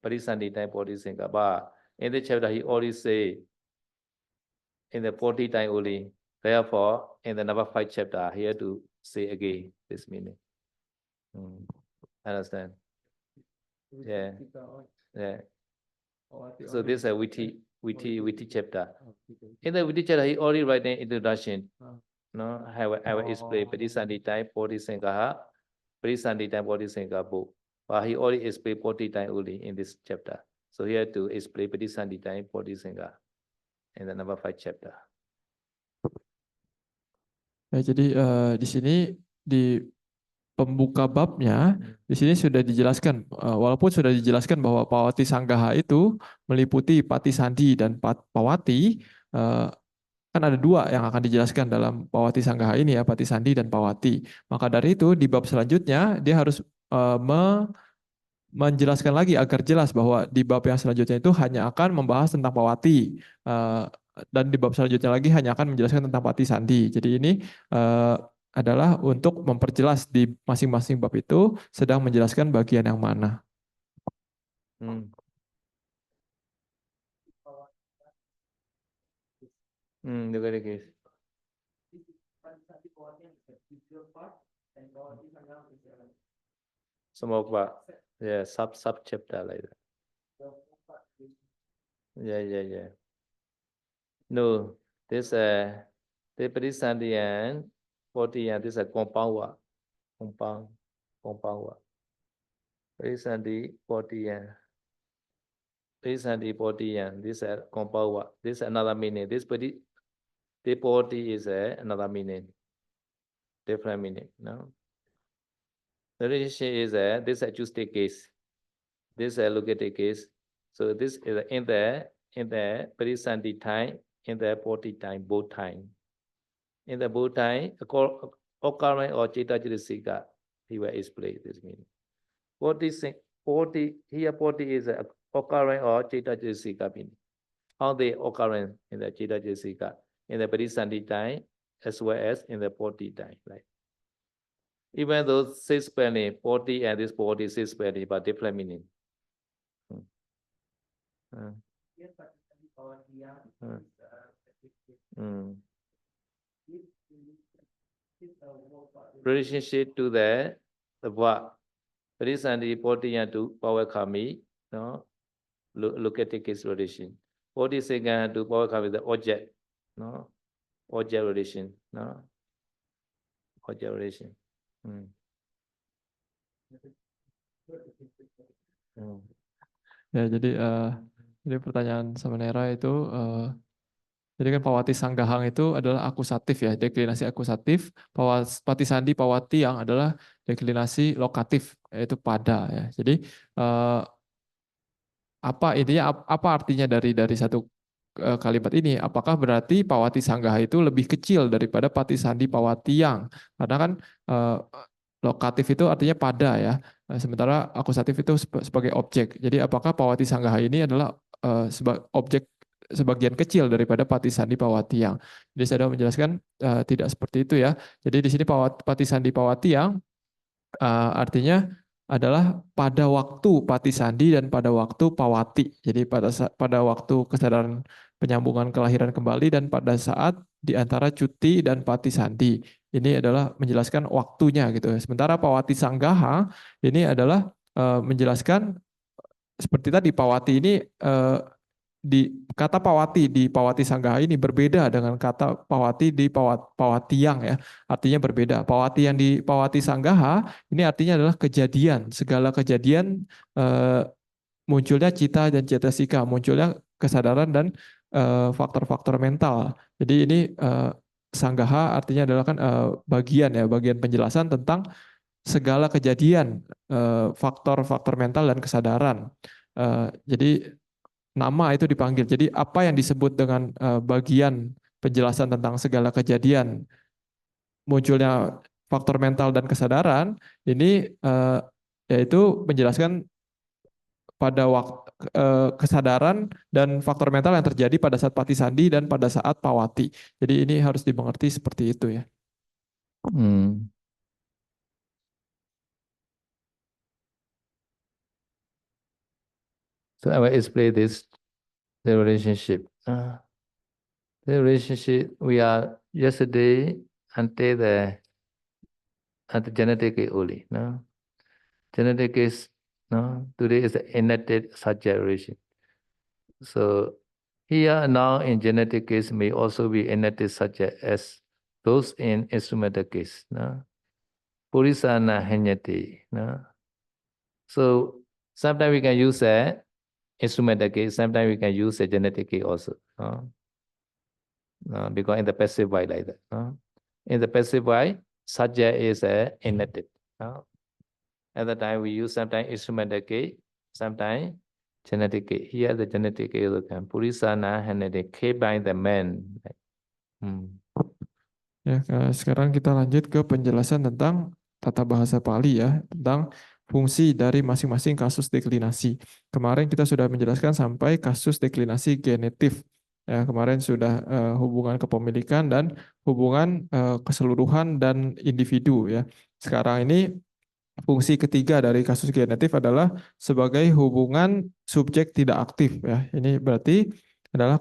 Parisandi time, Poti Sangha. But in the chapter, he already say, in the 40 time only. Therefore, in the number 5 chapter, he had to say again this meaning. Understand? Yeah. So this is a witty chapter. In the witty chapter, he already write an introduction. I will explain Parisandi time, Poti Sangha, Parisandi time, Poti Sangha book. But he already explained 40 time only in this chapter. So he had to explain Parisandi time, Poti Sangha in the number 5 chapter.
Ya, jadi di sini di pembuka babnya di sini sudah dijelaskan, walaupun sudah dijelaskan bahwa Pawati Sanggaha itu meliputi Patisandi dan Pawati, kan ada dua yang akan dijelaskan dalam Pawati Sanggaha ini ya, Patisandi dan Pawati. Maka dari itu di bab selanjutnya dia harus menjelaskan lagi agar jelas bahwa di bab yang selanjutnya itu hanya akan membahas tentang Pawati, dan di bab selanjutnya lagi hanya akan menjelaskan tentang Patisandi. Jadi ini adalah untuk memperjelas di masing-masing bab itu sedang menjelaskan bagian yang mana.
Some of sub chapter like that. Yeah. No, this the Parisandi and 40 and this is a compound work. Compound work. Parisandi 40 and Parisandi 40 and this is a compound work. This is another meaning. This The body is another meaning, different meaning. No. The relationship is this acoustic case, this located case. So this is in the Parisandi time, in the body time, both time. In the both time, occurrence or Chitta Chitasika, he will explain this meaning. Body here body is occurrence or Chitta Chitasika meaning. How they occurrence in the Chitta Chitasika, in the Parisandi time, as well as in the body time, right? Even though six penny, body and this body six penny, but different meaning. Relationship to the what? Parisandi body and to power kami, no? Look at the case relation. Body second to power kami the object, no? Object relation, no? Object relation.
Ya, jadi pertanyaan Samanera itu, jadi kan Pawati Sanggahang itu adalah akusatif ya, deklinasi akusatif. Pati Sandi Pawati yang adalah deklinasi lokatif, yaitu pada ya. Jadi apa artinya dari satu kalimat ini? Apakah berarti Pawati Sanggaha itu lebih kecil daripada Pati Sandi Pawatiyang? Karena kan lokatif itu artinya pada ya, sementara akusatif itu sebagai objek. Jadi apakah Pawati Sanggaha ini adalah objek sebagian kecil daripada Pati Sandi Pawatiyang? Jadi saya sudah menjelaskan tidak seperti itu ya. Jadi di sini Pati Sandi Pawatiyang artinya adalah pada waktu Pati Sandi dan pada waktu Pawati. Jadi pada waktu kesadaran penyambungan kelahiran kembali dan pada saat di antara cuti dan Pati Sandi. Ini adalah menjelaskan waktunya gitu. Sementara Pawati Sanggaha ini adalah menjelaskan seperti tadi Pawati ini di kata Pawati di Pawati Sanggaha ini berbeda dengan kata Pawati di Pawatiyang ya. Artinya berbeda. Pawati yang di Pawati Sanggaha ini artinya adalah kejadian, segala kejadian munculnya cita dan cetasika, munculnya kesadaran dan faktor-faktor mental. Jadi ini Sanggaha artinya adalah kan bagian penjelasan tentang segala kejadian, faktor-faktor mental dan kesadaran. Jadi nama itu dipanggil. Jadi apa yang disebut dengan bagian penjelasan tentang segala kejadian munculnya faktor mental dan kesadaran ini yaitu menjelaskan pada waktu kesadaran dan faktor mental yang terjadi pada saat Pati Sandi dan pada saat Pawati. Jadi ini harus dimengerti seperti itu ya.
So I will explain the relationship. The relationship we are yesterday until at the genetic only. No, genetic is no. Today is the enacted subject relation. So here now in genetic case may also be enacted subject as those in instrumental case. No, Purisana Henyati. No, so sometimes we can use a instrumental case. Sometimes we can use a genetic case also. Because in the passive voice like that. In the passive voice, subject is enacted. At the time we use sometimes instrumental case, sometimes genetic case. Here the genetic case can Purisana Henyati, K by the man.
Ya, sekarang kita lanjut ke penjelasan tentang tata bahasa Pali ya, tentang fungsi dari masing-masing kasus deklinasi. Kemarin kita sudah menjelaskan sampai kasus deklinasi genetif. Ya, kemarin sudah hubungan kepemilikan dan hubungan keseluruhan dan individu ya. Sekarang ini fungsi ketiga dari kasus genetif adalah sebagai hubungan subjek tidak aktif ya. Ini berarti adalah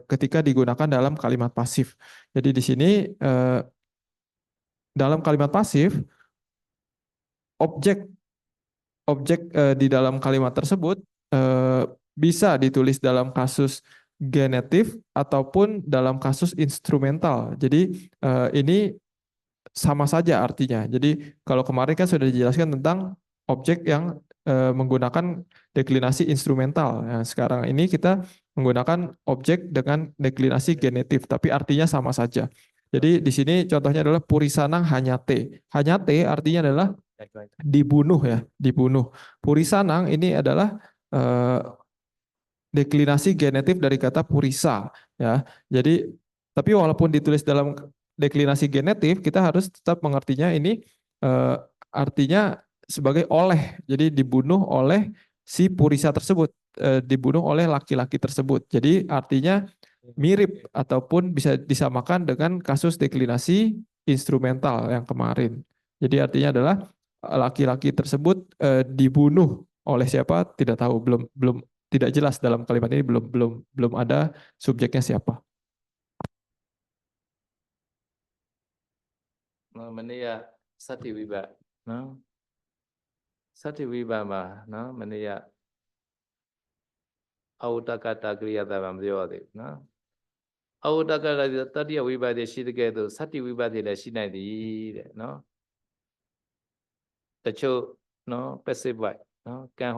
ketika digunakan dalam kalimat pasif. Jadi di sini dalam kalimat pasif objek di dalam kalimat tersebut bisa ditulis dalam kasus genetif ataupun dalam kasus instrumental. Jadi ini sama saja artinya. Jadi kalau kemarin kan sudah dijelaskan tentang objek yang menggunakan deklinasi instrumental. Nah, sekarang ini kita menggunakan objek dengan deklinasi genetif, tapi artinya sama saja. Jadi di sini contohnya adalah Purisanang Hanyate. Hanyate artinya adalah dibunuh ya, dibunuh. Purisanang ini adalah deklinasi genetif dari kata purisa ya. Jadi tapi walaupun ditulis dalam deklinasi genetif, kita harus tetap mengertinya ini artinya sebagai oleh. Jadi dibunuh oleh si purisa tersebut, dibunuh oleh laki-laki tersebut. Jadi artinya mirip ataupun bisa disamakan dengan kasus deklinasi instrumental yang kemarin. Jadi artinya adalah laki-laki tersebut dibunuh oleh siapa tidak tahu, belum tidak jelas dalam kalimat ini, belum ada subjeknya siapa.
Meniya Sati Viva, no? Sati Viva ma, no? Meniya Autakata Kriyatava Mdhyoti, no? Autakata Tatiya Viva de Shidiketu, Sati Viva de Shinadi, no? The Cho, no? Passive voice, no? Can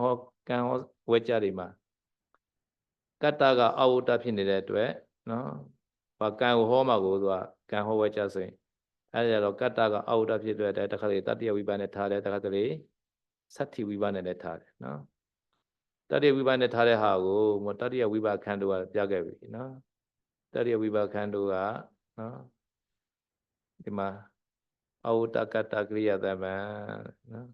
Wecharima. Kataga Auta Pinide, no? Pakan Homa Gudwa, can ho Wechasing. အဲ့ဒါတော့ကတ္တကအောက်တဖြစ်တဲ့တခါလေတတ္တိယဝိပဿနာထားတယ်တခါတလေသတ္တိဝိပဿနာနဲ့ထားတယ်နော်တတ္တိယဝိပဿနာထားတဲ့ဟာကိုတတ္တိယဝိပဿနာခန္ဓာကပြခဲ့ပြီနော်တတ္တိယဝိပဿနာခန္ဓာကနော်ဒီမှာအောက်တကတ္တကရိယာသမံနော်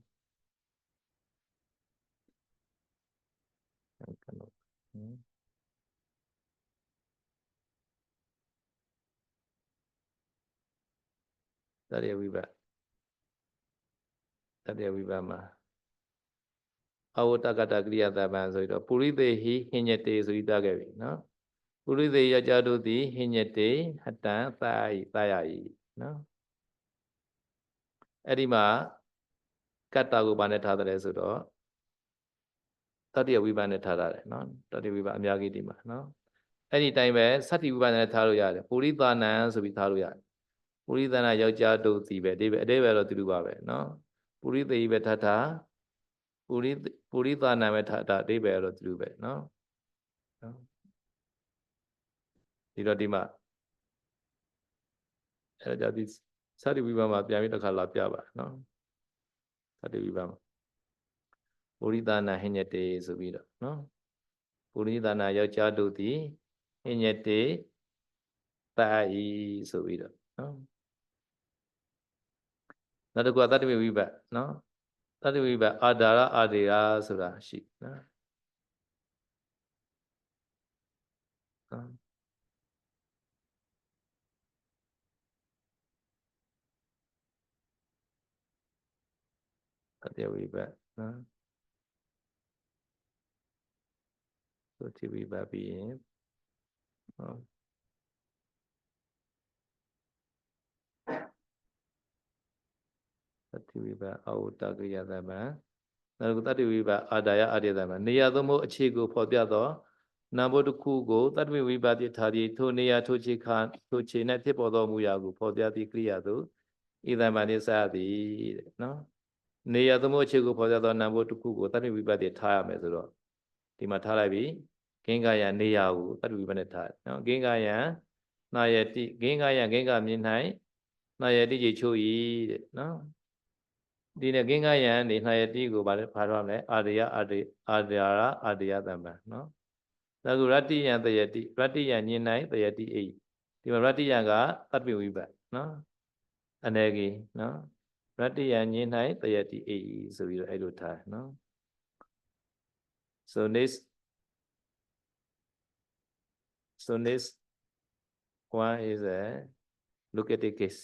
တတ္တိယဝိပဿနာမှာအဝတကတကရိယာသမံဆိုတော့ပုရိသေဟိဟိညတေဆိုပြီးသားခဲ့ပြီနော်ပုရိသေယောက်ျားတို့သည်ဟိညတေဟတံသာယိသာယယိနော်အဲ့ဒီမှာကတ္တကိုဘာနဲ့ထားတယ်ဆိုတော့တတ္တိယဝိပဿနာနဲ့ထားရတယ်နော်တတ္တိယဝိပဿနာအများကြီးဒီမှာနော်အဲ့ဒီတိုင်းပဲသတ္တိဝိပဿနာနဲ့ထားလို့ရတယ်ပုရိသနာဆိုပြီးထားလို့ရတယ်ပုရိသနာယောက်ျားတို့စီပဲအတိပဲတော့တူတူပါပဲနော်ပုရိသေပဲထားထားပုရိသနာပဲထားထားအတိပဲတော့တူတူပဲနော်ဒီတော့ဒီမှာအဲ့ဒါဒီသတ္တိဝိပဿနာမှာပြန်ပြီးတစ်ခါလာပြပါနော်သတ္တိဝိပဿနာပုရိသနာဟိညတေဆိုပြီးတော့နော်ပုရိသနာယောက်ျားတို့သည်ဟိညတေတာဤဆိုပြီးတော့နော်နောက်တစ်ခုကတတ္တိဝိပဿနာနော်တတ္တိဝိပဿနာအာဒါရအာဒေရာဆိုတာရှိနော်တတ္တိဝိပဿနာသုတိဝိပဿနာပြီးရင်နော်တတ္တိဝိပဿနာအာဝတ္တကရိယာသမံနောက်တစ်ခုတတ္တိဝိပဿနာအာဒါယအာဒေသမံနေရာသုံးဖို့အခြေကိုဖော်ပြတော့နာဘုတ္တခုကိုတတ္တိဝိပဿနာထားပြီးထိုနေရာထိုခြေခါထိုခြေနဲ့ဖြစ်ပေါ်သောမူရာကိုဖော်ပြသည့်ကရိယာသို့ဤသမံနေစသည်တဲ့နော်နေရာသုံးဖို့အခြေကိုဖော်ပြသောနာဘုတ္တခုကိုတတ္တိဝိပဿနာထားရမယ်ဆိုတော့ဒီမှာထားလိုက်ပြီဂင်္ဂယနေရာကိုတတ္တိဝိပဿနာထားတယ်နော်ဂင်္ဂယနာယတိဂင်္ဂယဂင်္ဂမြင်၌နာယတိချို့ဤတဲ့နော်ဒီနဲ့ဂင်္ဂယံနေနာယတိကိုဘာတော့မလဲအာရိယအာရိယအာရိယသမ္ပံနော်ဒါကရတ္တိယံတယတိရတ္တိယံညင်၌တယတိအိဒီမှာရတ္တိယံကသတ္တိဝိပဿနာနော်အနေကြီးနော်ရတ္တိယံညင်၌တယတိအိဆိုပြီးတော့အဲ့လိုထားနော် so next one is a locative case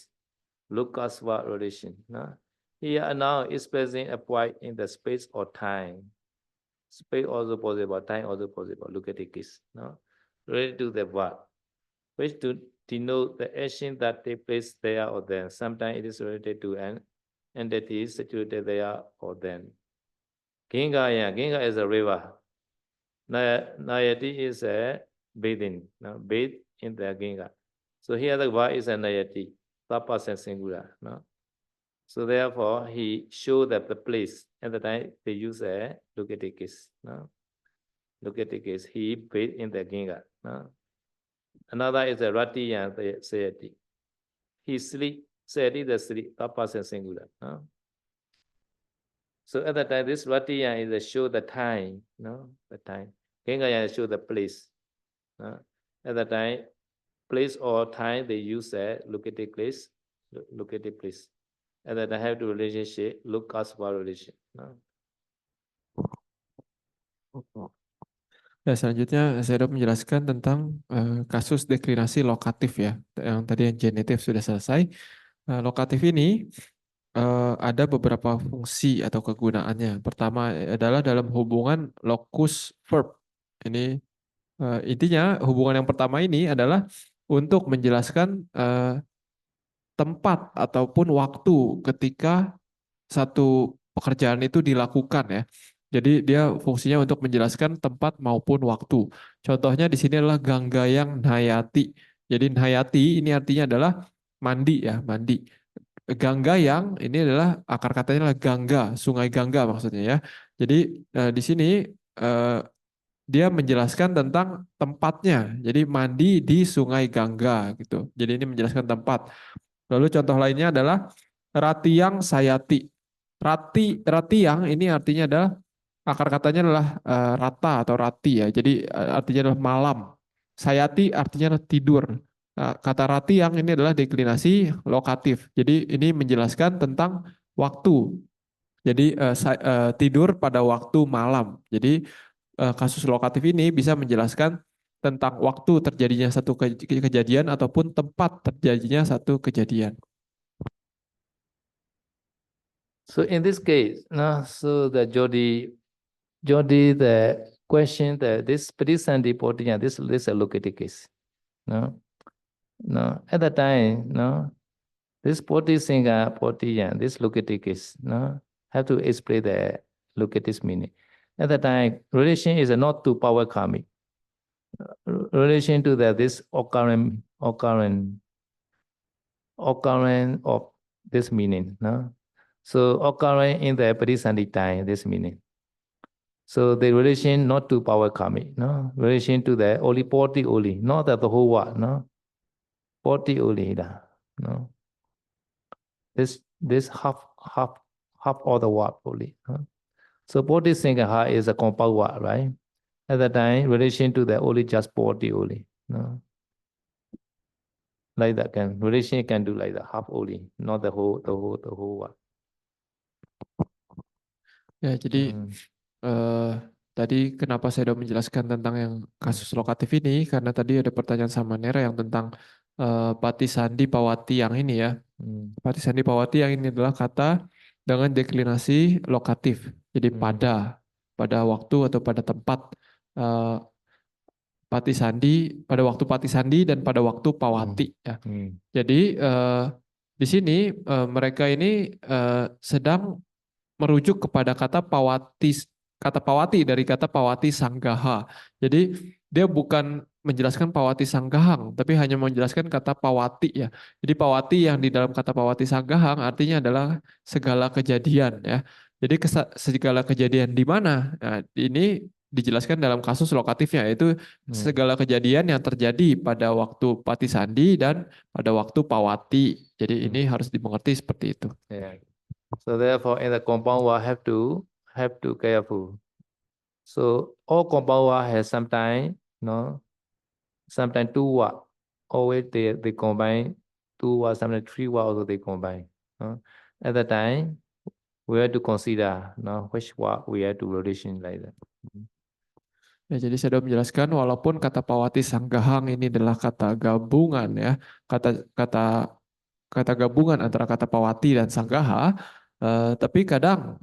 Lucaswa relation no here a noun expressing a point in the space or time space also possible time also possible locative case no related to the verb which to denote the action that takes place there or then sometimes it is related to an entity situated there or then Ginga is a river Nayati is a bathing no bathe in the Ginga so here the verb is a Nayati third person singular no So therefore, he showed that the place. At the time, they use a located case. No? Located case. He bathed in the Ganga. No? Another is a Rati and the Sayati. He sleep. Sayati the sleep. That person singular. No? So at the time, this Rati is a show the time. No? The time. Ganga show the place. No? At the time, place or time, they use a located place. Located place. And then I have the relationship, look as for relation. No?
Ya, selanjutnya saya menjelaskan tentang kasus deklinasi lokatif ya. Yang tadi yang genitif sudah selesai. Lokatif ini ada beberapa fungsi atau kegunaannya. Pertama adalah dalam hubungan locus verb. Ini intinya hubungan yang pertama ini adalah untuk menjelaskan tempat ataupun waktu ketika satu pekerjaan itu dilakukan ya. Jadi dia fungsinya untuk menjelaskan tempat maupun waktu. Contohnya di sini adalah Ganggayang Nayati. Jadi Nayati ini artinya adalah mandi ya, mandi. Ganggayang ini adalah akar katanya adalah Gangga, Sungai Gangga maksudnya ya. Jadi di sini dia menjelaskan tentang tempatnya. Jadi mandi di Sungai Gangga gitu. Jadi ini menjelaskan tempat. Lalu contoh lainnya adalah Ratiang Sayati. Ratiang ini artinya adalah akar katanya adalah rata atau rati ya. Jadi artinya adalah malam. Sayati artinya adalah tidur. Kata ratiang ini adalah deklinasi lokatif. Jadi ini menjelaskan tentang waktu. Jadi tidur pada waktu malam. Jadi kasus lokatif ini bisa menjelaskan tentang waktu terjadinya satu kejadian ataupun tempat terjadinya satu kejadian.
So in this case, no, so the Jodi, the question that this Padisandi Potiya, this is a located case. No, no, at the time, no, this Poti Singa Potiya, this located case, no, have to explain the located meaning. At the time, relation is not to power karmic. Relation to this occurrence of this meaning, no? So occurring in the Padisandi time, this meaning. So the relation not to power karmic, no? Relation to the only poti only, not that the whole world, no? Poti only, no? This half of the world only. No? So poti singaha is a compound word, right? At that time, relation to the only just poti only, no? Like that relation can do like that, half only, not the whole world.
Ya, jadi tadi kenapa saya udah menjelaskan tentang yang kasus lokatif ini, karena tadi ada pertanyaan sama Nera yang tentang Pati Sandi Pawati yang ini ya. Pati Sandi Pawati yang ini adalah kata dengan deklinasi lokatif. Jadi pada waktu atau pada tempat Pati Sandi, pada waktu Pati Sandi dan pada waktu Pawati ya. Jadi di sini mereka ini sedang merujuk kepada kata pawati dari kata pawati sanggaha. Jadi dia bukan menjelaskan pawati sanggahang, tapi hanya menjelaskan kata pawati ya. Jadi pawati yang di dalam kata pawati sanggahang artinya adalah segala kejadian ya. Jadi segala kejadian di mana? Nah, ini dijelaskan dalam kasus lokatifnya, yaitu segala kejadian yang terjadi pada waktu Pati Sandi dan pada waktu Pawati. Jadi ini harus dimengerti seperti itu.
Yeah. So therefore, in the compound word have to careful. So all compound word has sometimes two word. Always they combine two words, sometimes three words also they combine. At the time, we have to consider which word we have to relation like that.
Ya, jadi saya sudah menjelaskan walaupun kata pawati sanggahang ini adalah kata gabungan ya, kata gabungan antara kata pawati dan sanggaha, tapi kadang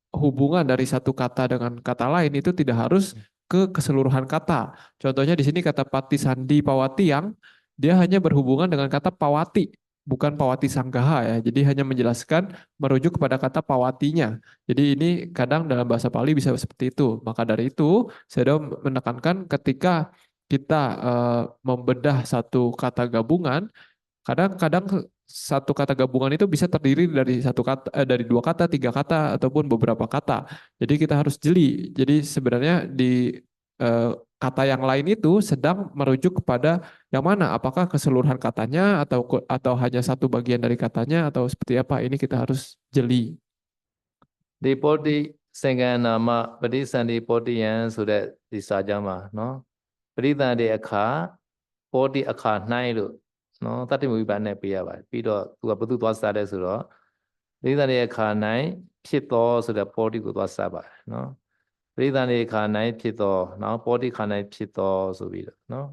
hubungan dari satu kata dengan kata lain itu tidak harus ke keseluruhan kata. Contohnya di sini kata Pati Sandi Pawati yang dia hanya berhubungan dengan kata pawati, bukan pawati sanggaha ya. Jadi hanya menjelaskan merujuk kepada kata pawatinya. Jadi ini kadang dalam bahasa Pali bisa seperti itu. Maka dari itu saya menekankan ketika kita membedah satu kata gabungan, kadang-kadang satu kata gabungan itu bisa terdiri dari satu kata, dari dua kata, tiga kata, ataupun beberapa kata. Jadi kita harus jeli. Jadi sebenarnya di kata yang lain itu sedang merujuk kepada yang mana? Apakah keseluruhan katanya atau hanya satu bagian dari katanya atau seperti apa? Ini kita harus jeli.
ဒီပောတိစင်္ကနာမပဋိသန္ဓေပောတိယံဆိုတဲ့ဒီစာကြောင်းမှာနော်ပဋိသန္ဓေအခါပောတိအခါ၌လို့နော်တတ္တိမဝိပါဒနဲ့ပေးရပါတယ်ပြီးတော့သူကဘုသူသွားစားတယ်ဆိုတော့ပဋိသန္ဓေအခါ၌ဖြစ်သောဆိုတဲ့ပောတိကိုသွားစားပါတယ်နော်ပဋိသန္ဓေအခါ၌ဖြစ်သောနော်ပောတိခါ၌ဖြစ်သောဆိုပြီးတော့နော်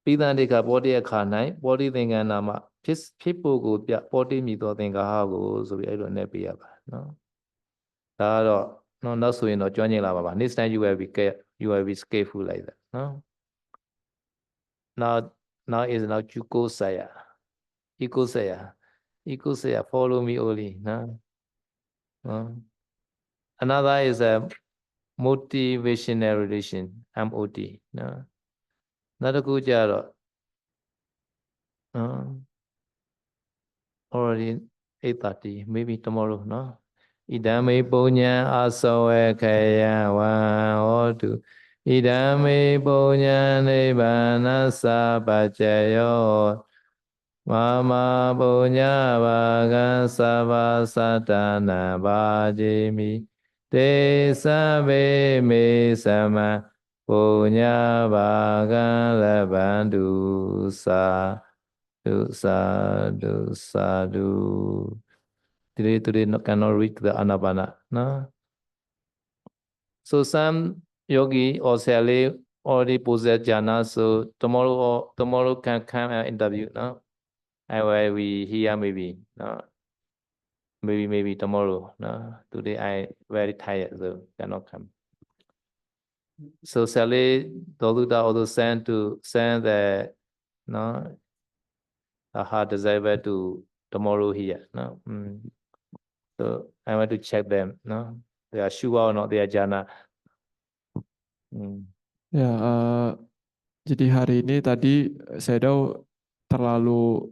ပဋိသန္ဓေအခါပောတိအခါ၌ပောတိသင်္ကနာမဖြစ်ဖို့ကိုပြပောတိမြည်သောသင်္ကာဟကိုဆိုပြီးအဲ့လိုနဲ့ပေးရပါတယ်နော်ဒါကတော့နော်နောက်ဆိုရင်တော့ကျွမ်းကျင်လာပါပါ next time you will be skillful like that နော် now is now Juko Saya Iko Saya follow me only နော် another is a motivational relation MOT နော်နောက်တစ်ခုကျတော့နော် already 8:30 maybe tomorrow နော်ဣဒံမေပုညံအာသောဝေခေယဝံဟောတုဣဒံမေပုညံနိဗ္ဗာနသပัจจယောမာမပုညဘာကံသဗ္ဗသတ္တနာဘာจิမိတေသဗ္ဗေမေသမံပုညဘာကံလဗန္တုသာသာဓု Today cannot reach the anapana. No? So some yogi or Sally already possess jhana. So tomorrow can come and interview. No? And where we hear maybe. No? Maybe tomorrow. No? Today I very tired, so cannot come. So Sally Doluda also send the no a heart desire to tomorrow here. No? So I want to check them, no? They are sure or not they are jhana.
Ya, jadi hari ini tadi Shadow terlalu